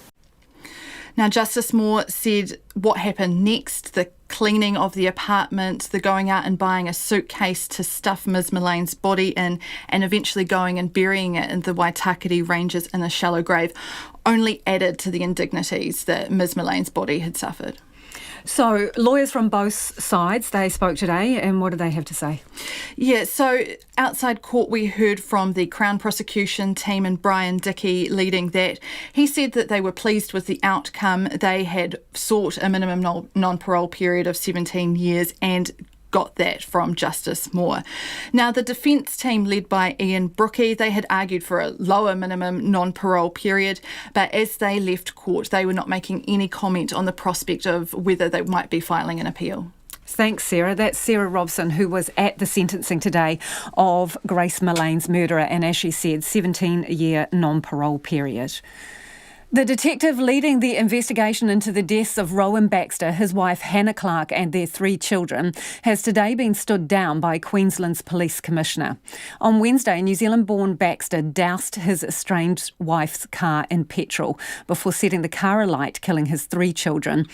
Now, Justice Moore said what happened next, the cleaning of the apartment, the going out and buying a suitcase to stuff Ms. Millane's body in, and eventually going and burying it in the Waitakere Ranges in a shallow grave, only added to the indignities that Ms. Millane's body had suffered. So lawyers from both sides, they spoke today, and what did they have to say? Yeah, so outside court we heard from the Crown prosecution team and Brian Dickey leading that. He said that they were pleased with the outcome. They had sought a minimum non-parole period of 17 years and got that from Justice Moore. Now, the defence team led by Ian Brookie, they had argued for a lower minimum non-parole period, but as they left court, they were not making any comment on the prospect of whether they might be filing an appeal. Thanks, Sarah. That's Sarah Robson, who was at the sentencing today of Grace Millane's murderer, and as she said, 17-year non-parole period. The detective leading the investigation into the deaths of Rowan Baxter, his wife Hannah Clark and their 3 children has today been stood down by Queensland's Police Commissioner. On Wednesday, New Zealand-born Baxter doused his estranged wife's car in petrol before setting the car alight, killing his 3 children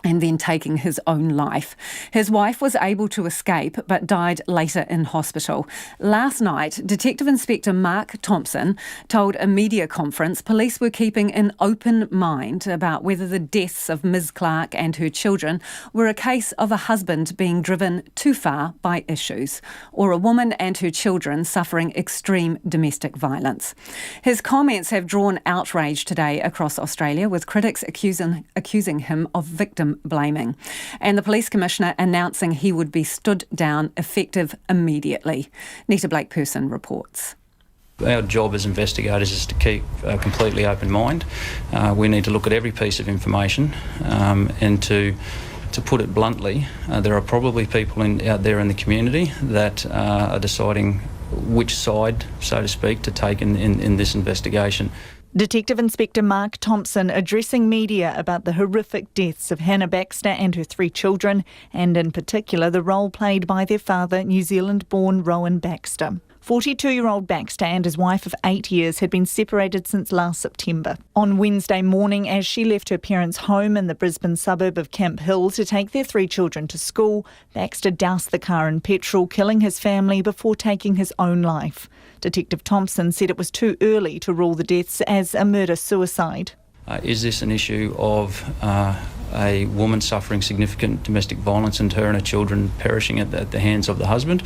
and then taking his own life. His wife was able to escape but died later in hospital. Last night, Detective Inspector Mark Thompson told a media conference police were keeping an open mind about whether the deaths of Ms. Clark and her children were a case of a husband being driven too far by issues or a woman and her children suffering extreme domestic violence. His comments have drawn outrage today across Australia, with critics accusing him of victim blaming, and the Police Commissioner announcing he would be stood down effective immediately. Nita Blake-Person reports. Our job as investigators is to keep a completely open mind. We need to look at every piece of information and to put it bluntly, there are probably people out there in the community that are deciding which side, so to speak, to take in this investigation. Detective Inspector Mark Thompson addressing media about the horrific deaths of Hannah Baxter and her 3 children, and in particular the role played by their father, New Zealand-born Rowan Baxter. 42-year-old Baxter and his wife of 8 years had been separated since last September. On Wednesday morning, as she left her parents' home in the Brisbane suburb of Camp Hill to take their 3 children to school, Baxter doused the car in petrol, killing his family before taking his own life. Detective Thompson said it was too early to rule the deaths as a murder-suicide. Is this an issue of a woman suffering significant domestic violence and her and her children perishing at the hands of the husband,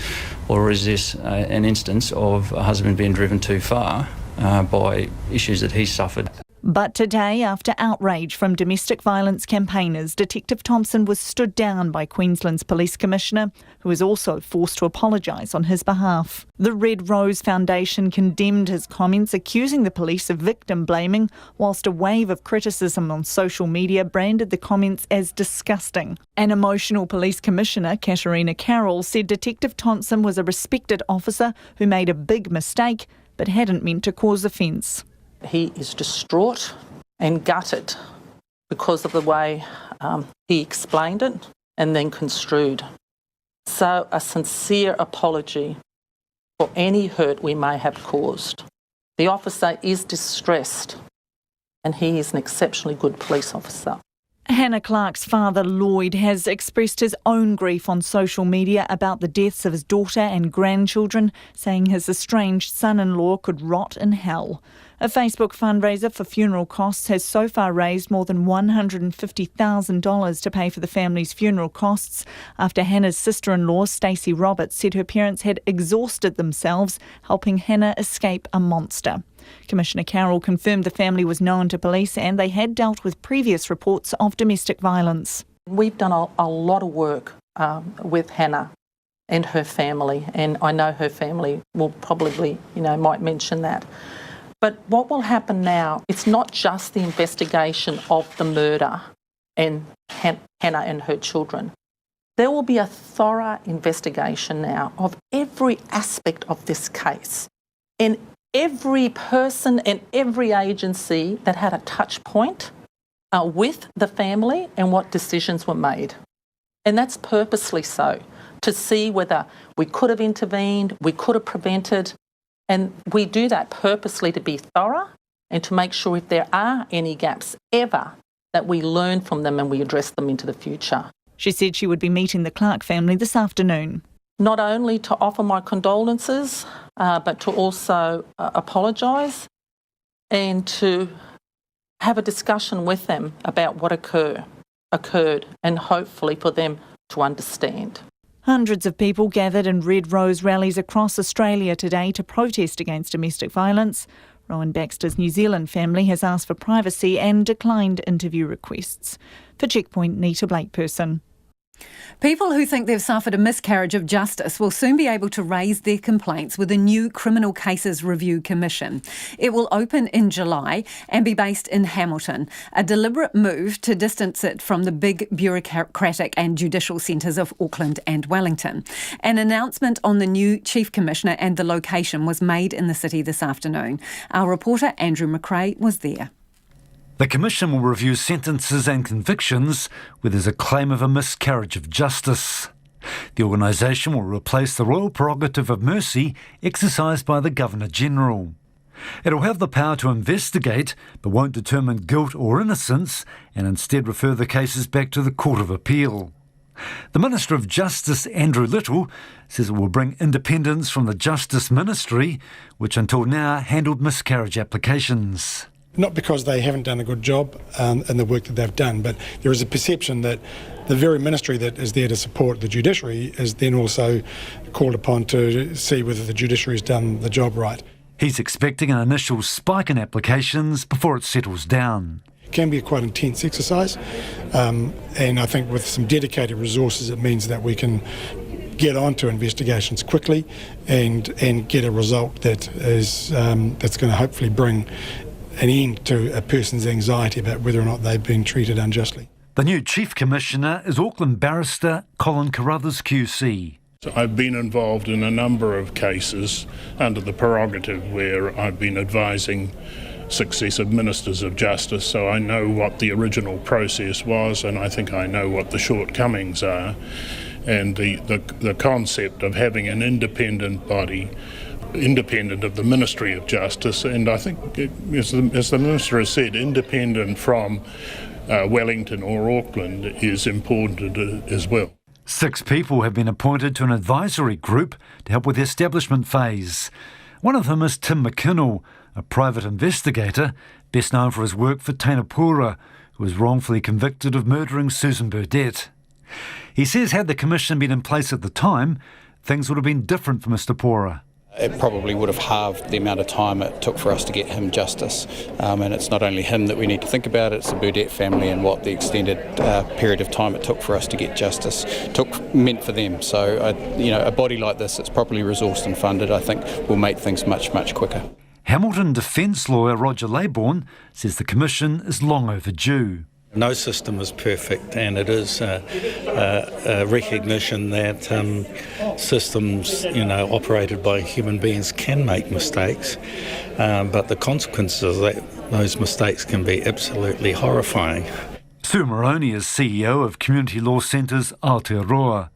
or is this an instance of a husband being driven too far by issues that he's suffered? But today, after outrage from domestic violence campaigners, Detective Thompson was stood down by Queensland's Police Commissioner, who was also forced to apologise on his behalf. The Red Rose Foundation condemned his comments, accusing the police of victim blaming, whilst a wave of criticism on social media branded the comments as disgusting. An emotional police commissioner, Katarina Carroll, said Detective Thompson was a respected officer who made a big mistake but hadn't meant to cause offence. He is distraught and gutted because of the way he explained it and then construed. So a sincere apology for any hurt we may have caused. The officer is distressed and he is an exceptionally good police officer. Hannah Clark's father, Lloyd, has expressed his own grief on social media about the deaths of his daughter and grandchildren, saying his estranged son-in-law could rot in hell. A Facebook fundraiser for funeral costs has so far raised more than $150,000 to pay for the family's funeral costs after Hannah's sister-in-law, Stacey Roberts, said her parents had exhausted themselves helping Hannah escape a monster. Commissioner Carroll confirmed the family was known to police and they had dealt with previous reports of domestic violence. We've done a lot of work with Hannah and her family, and I know her family will probably, might mention that. But what will happen now, it's not just the investigation of the murder and Hannah and her children. There will be a thorough investigation now of every aspect of this case and every person and every agency that had a touch point with the family and what decisions were made. And that's purposely so, to see whether we could have intervened, we could have prevented. And we do that purposely to be thorough and to make sure if there are any gaps ever, that we learn from them and we address them into the future. She said she would be meeting the Clark family this afternoon. Not only to offer my condolences, but to also apologise and to have a discussion with them about what occurred and hopefully for them to understand. Hundreds of people gathered in Red Rose rallies across Australia today to protest against domestic violence. Rowan Baxter's New Zealand family has asked for privacy and declined interview requests. For Checkpoint, Nita Blakeperson. People who think they've suffered a miscarriage of justice will soon be able to raise their complaints with a new Criminal Cases Review Commission. It will open in July and be based in Hamilton, a deliberate move to distance it from the big bureaucratic and judicial centres of Auckland and Wellington. An announcement on the new Chief Commissioner and the location was made in the city this afternoon. Our reporter Andrew McRae was there. The Commission will review sentences and convictions where there's a claim of a miscarriage of justice. The organisation will replace the royal prerogative of mercy exercised by the Governor-General. It'll have the power to investigate but won't determine guilt or innocence and instead refer the cases back to the Court of Appeal. The Minister of Justice, Andrew Little, says it will bring independence from the Justice Ministry, which until now handled miscarriage applications. Not because they haven't done a good job in the work that they've done, but there is a perception that the very ministry that is there to support the judiciary is then also called upon to see whether the judiciary has done the job right. He's expecting an initial spike in applications before it settles down. It can be a quite intense exercise, and I think with some dedicated resources it means that we can get onto investigations quickly and get a result that is that's going to hopefully bring an end to a person's anxiety about whether or not they've been treated unjustly. The new Chief Commissioner is Auckland barrister Colin Carruthers QC. I've been involved in a number of cases under the prerogative where I've been advising successive ministers of justice, so I know what the original process was, and I think I know what the shortcomings are. And the concept of having an independent body, independent of the Ministry of Justice, and I think, as the Minister has said, independent from Wellington or Auckland is important as well. 6 people have been appointed to an advisory group to help with the establishment phase. One of them is Tim McKinnell, a private investigator, best known for his work for Tainapura, who was wrongfully convicted of murdering Susan Burdett. He says had the commission been in place at the time, things would have been different for Mr Pora. It probably would have halved the amount of time it took for us to get him justice. And it's not only him that we need to think about, it's the Burdett family and what the extended period of time it took for us to get justice meant for them. So, a body like this that's properly resourced and funded, I think, will make things much, much quicker. Hamilton defence lawyer Roger Laybourne says the commission is long overdue. No system is perfect, and it is a recognition that systems, operated by human beings can make mistakes, but the consequences of those mistakes can be absolutely horrifying. Sue Moroney is CEO of Community Law Centre's Aotearoa.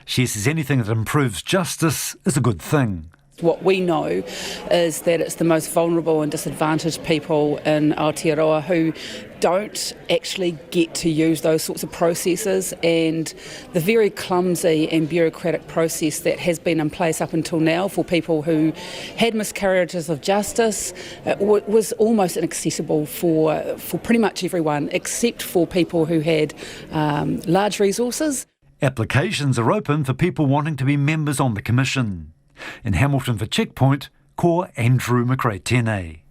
She says anything that improves justice is a good thing. What we know is that it's the most vulnerable and disadvantaged people in Aotearoa who don't actually get to use those sorts of processes, and the very clumsy and bureaucratic process that has been in place up until now for people who had miscarriages of justice was almost inaccessible for pretty much everyone except for people who had large resources. Applications are open for people wanting to be members on the commission. In Hamilton for Checkpoint, Ko Andrew McRae-Tene.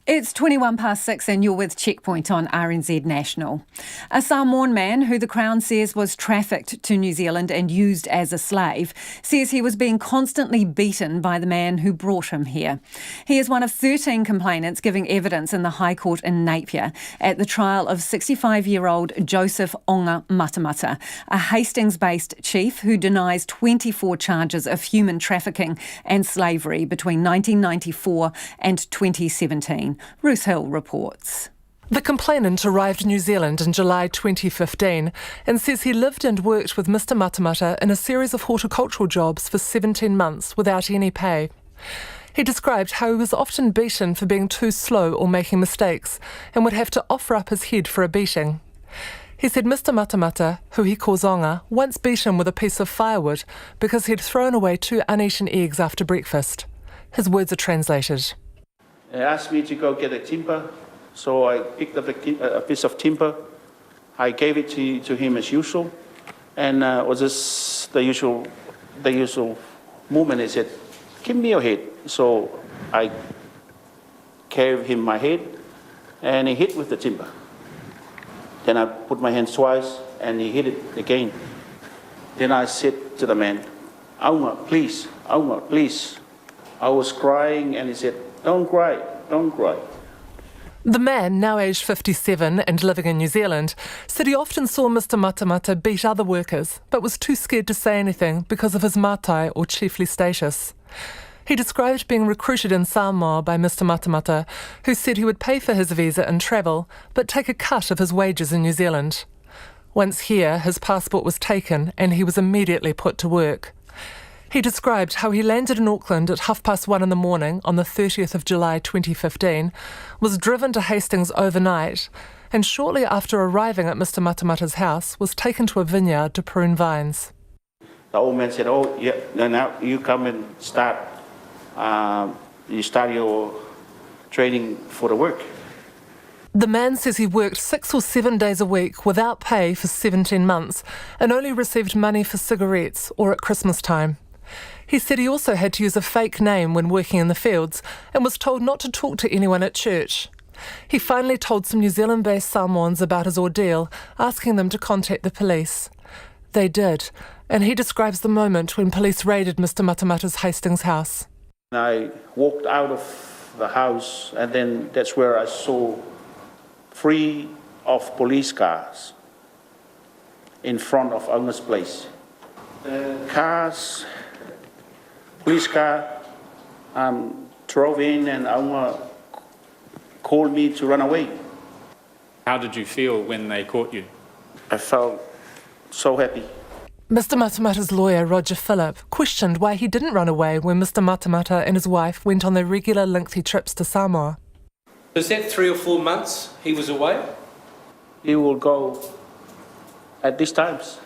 It's 6:21 and you're with Checkpoint on RNZ National. A Samoan man who the Crown says was trafficked to New Zealand and used as a slave says he was being constantly beaten by the man who brought him here. He is one of 13 complainants giving evidence in the High Court in Napier at the trial of 65-year-old Joseph Onga Matamata, a Hastings-based chief who denies 24 charges of human trafficking and slavery between 1994 and 2017. Ruth Hill reports. The complainant arrived in New Zealand in July 2015 and says he lived and worked with Mr Matamata in a series of horticultural jobs for 17 months without any pay. He described how he was often beaten for being too slow or making mistakes and would have to offer up his head for a beating. He said Mr Matamata, who he calls Onga, once beat him with a piece of firewood because he'd thrown away 2 uneaten eggs after breakfast. His words are translated. He asked me to go get a timber, so I picked up a piece of timber. I gave it to him as usual, and was this the usual movement? He said, "Give me your head." So I gave him my head, and he hit with the timber. Then I put my hands twice, and he hit it again. Then I said to the man, "Auma, please, Auma, please." I was crying, and he said, "Don't cry, don't cry." The man, now aged 57 and living in New Zealand, said he often saw Mr Matamata beat other workers, but was too scared to say anything because of his mātai or chiefly status. He described being recruited in Samoa by Mr Matamata, who said he would pay for his visa and travel, but take a cut of his wages in New Zealand. Once here, his passport was taken and he was immediately put to work. He described how he landed in Auckland at 1:30 in the morning on the 30th of July 2015, was driven to Hastings overnight, and shortly after arriving at Mr Matamata's house was taken to a vineyard to prune vines. The old man said, "Oh, yeah, now you come and start your training for the work." The man says he worked 6 or 7 days a week without pay for 17 months and only received money for cigarettes or at Christmas time. He said he also had to use a fake name when working in the fields and was told not to talk to anyone at church. He finally told some New Zealand-based Samoans about his ordeal, asking them to contact the police. They did, and he describes the moment when police raided Mr Matamata's Hastings house. I walked out of the house, and then that's where I saw 3 of police cars in front of Onga's place. The police car, drove in and called me to run away. How did you feel when they caught you? I felt so happy. Mr Matamata's lawyer, Roger Phillip, questioned why he didn't run away when Mr Matamata and his wife went on their regular lengthy trips to Samoa. Was that 3 or 4 months he was away? He will go at these times.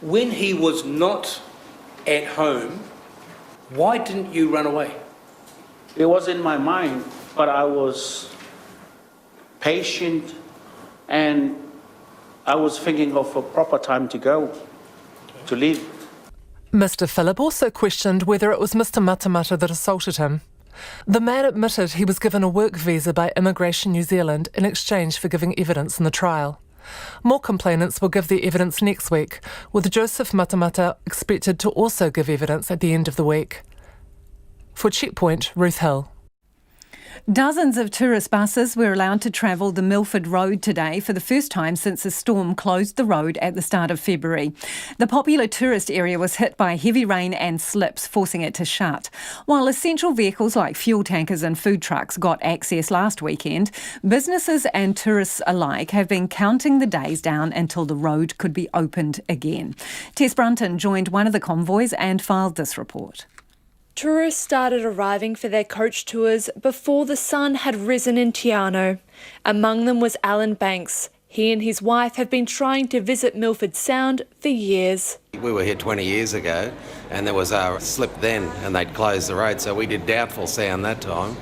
When he was not at home, why didn't you run away? It was in my mind, but I was patient and I was thinking of a proper time to go, to leave. Mr Phillip also questioned whether it was Mr Matamata that assaulted him. The man admitted he was given a work visa by Immigration New Zealand in exchange for giving evidence in the trial. More complainants will give their evidence next week, with Joseph Matamata expected to also give evidence at the end of the week. For Checkpoint, Ruth Hill. Dozens of tourist buses were allowed to travel the Milford Road today for the first time since a storm closed the road at the start of February. The popular tourist area was hit by heavy rain and slips, forcing it to shut. While essential vehicles like fuel tankers and food trucks got access last weekend, businesses and tourists alike have been counting the days down until the road could be opened again. Tess Brunton joined one of the convoys and filed this report. Tourists started arriving for their coach tours before the sun had risen in Te Anau. Among them was Alan Banks. He and his wife have been trying to visit Milford Sound for years. We were here 20 years ago and there was a slip then and they'd closed the road, so we did Doubtful Sound that time.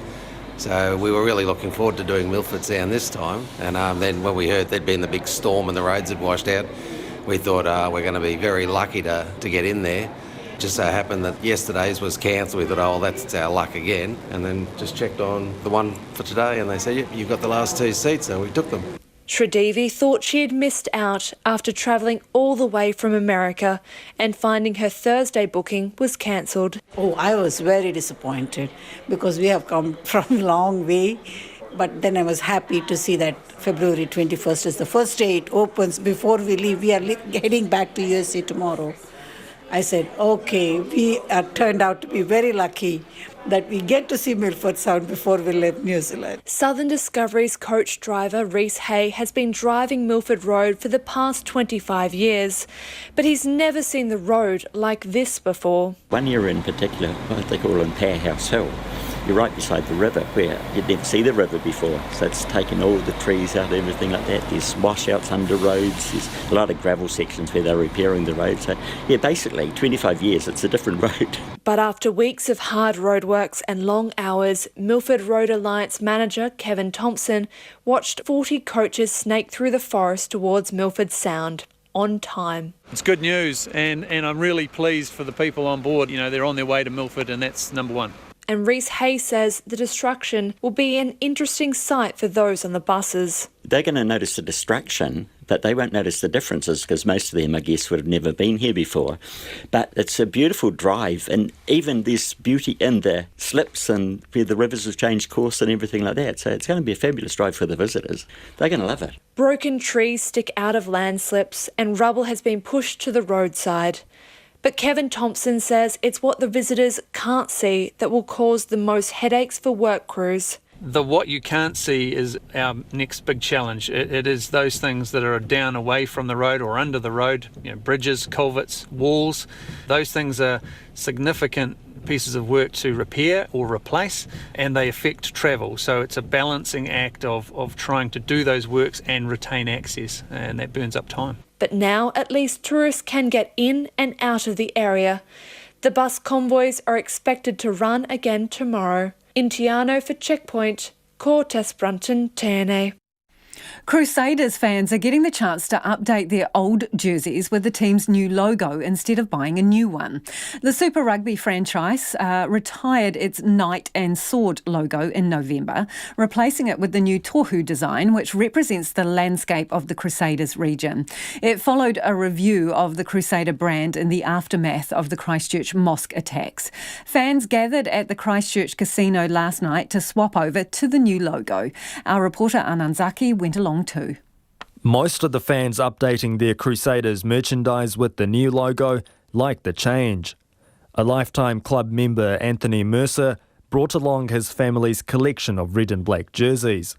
So we were really looking forward to doing Milford Sound this time, and then when we heard there'd been the big storm and the roads had washed out, we thought we're going to be very lucky to get in there. Just so happened that yesterday's was cancelled. We thought, oh, that's our luck again. And then just checked on the one for today and they said, yep, you've got the last 2 seats, so we took them. Shridevi thought she had missed out after travelling all the way from America and finding her Thursday booking was cancelled. Oh, I was very disappointed because we have come from a long way. But then I was happy to see that February 21st is the first day it opens. Before we leave, we are heading back to USA tomorrow. I said, okay, we turned out to be very lucky that we get to see Milford Sound before we leave New Zealand. Southern Discovery's coach driver Reese Hay has been driving Milford Road for the past 25 years, but he's never seen the road like this before. One area in particular, what they call on Powerhouse Hill, you're right beside the river where you'd never see the river before, so it's taken all the trees out, everything like that. There's washouts under roads, there's a lot of gravel sections where they're repairing the road. So yeah, basically 25 years it's a different road. But after weeks of hard roadworks and long hours, Milford Road Alliance manager Kevin Thompson watched 40 coaches snake through the forest towards Milford Sound on time. It's good news and I'm really pleased for the people on board. You know, they're on their way to Milford and that's number one. And Reese Hay says the destruction will be an interesting sight for those on the buses. They're going to notice the destruction, but they won't notice the differences because most of them, I guess, would have never been here before. But it's a beautiful drive, and even there's beauty in the slips and where the rivers have changed course and everything like that. So it's going to be a fabulous drive for the visitors. They're going to love it. Broken trees stick out of landslips and rubble has been pushed to the roadside. But Kevin Thompson says it's what the visitors can't see that will cause the most headaches for work crews. What you can't see is our next big challenge. It is those things that are down away from the road or under the road, you know, bridges, culverts, walls. Those things are significant pieces of work to repair or replace, and they affect travel. So it's a balancing act of trying to do those works and retain access, and that burns up time. But now at least tourists can get in and out of the area. The bus convoys are expected to run again tomorrow. In Te Anau for Checkpoint, ko Tess Brunton, TNA. Crusaders fans are getting the chance to update their old jerseys with the team's new logo instead of buying a new one. The Super Rugby franchise retired its Knight and Sword logo in November, replacing it with the new Tohu design, which represents the landscape of the Crusaders region. It followed a review of the Crusader brand in the aftermath of the Christchurch mosque attacks. Fans gathered at the Christchurch casino last night to swap over to the new logo. Our reporter Ananzaki went along too. Most of the fans updating their Crusaders merchandise with the new logo. like the change. A lifetime club member, Anthony Mercer, brought along his family's collection of red and black jerseys.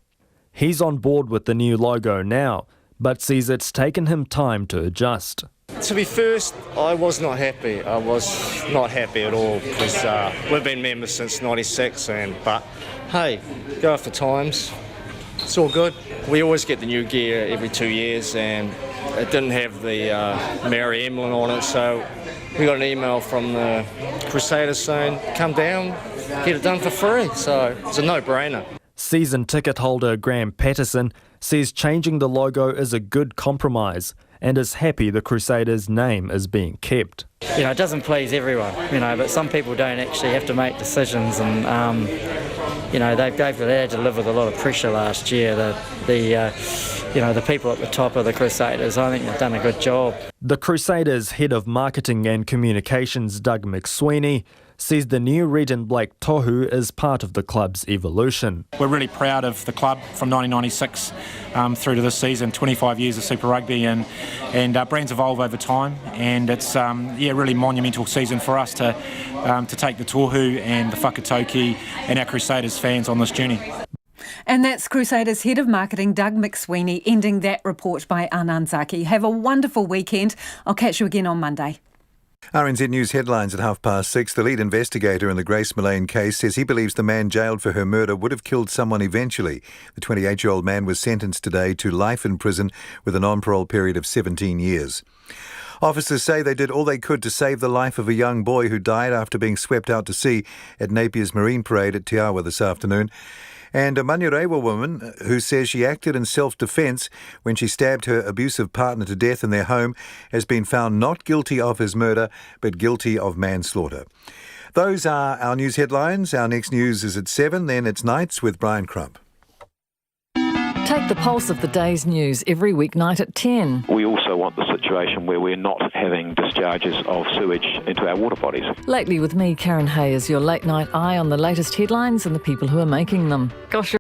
He's on board with the new logo now, but says it's taken him time to adjust. To be first, I was not happy. I was not happy at all because we've been members since '96, but hey, go after times. It's all good. We always get the new gear every 2 years, and it didn't have the Maori emblem on it, so we got an email from the Crusaders saying, come down, get it done for free. So it's a no-brainer. Season ticket holder Graham Patterson says changing the logo is a good compromise and is happy the Crusaders' name is being kept. You know, it doesn't please everyone, you know, but some people don't actually have to make decisions, and you know, they've had to live with a lot of pressure last year. The people at the top of the Crusaders, I think they've done a good job. The Crusaders' head of marketing and communications, Doug McSweeney, says the new red and black tohu is part of the club's evolution. We're really proud of the club from 1996 through to this season, 25 years of Super Rugby, and brands evolve over time, and it's really monumental season for us to take the tohu and the whakatauki and our Crusaders fans on this journey. And that's Crusaders Head of Marketing, Doug McSweeney, ending that report by Anand Zaki. Have a wonderful weekend. I'll catch you again on Monday. RNZ News headlines at 6:30. The lead investigator in the Grace Millane case says he believes the man jailed for her murder would have killed someone eventually. The 28-year-old man was sentenced today to life in prison with a non-parole period of 17 years. Officers say they did all they could to save the life of a young boy who died after being swept out to sea at Napier's Marine Parade at Te Awa this afternoon. And a Manurewa woman who says she acted in self-defence when she stabbed her abusive partner to death in their home has been found not guilty of his murder, but guilty of manslaughter. Those are our news headlines. Our next news is at 7, then it's Nights with Brian Crump. Take the pulse of the day's news every weeknight at 10. We also want the situation where we're not having discharges of sewage into our water bodies. Lately with me, Karen Hay, is your late night eye on the latest headlines and the people who are making them. Gosh,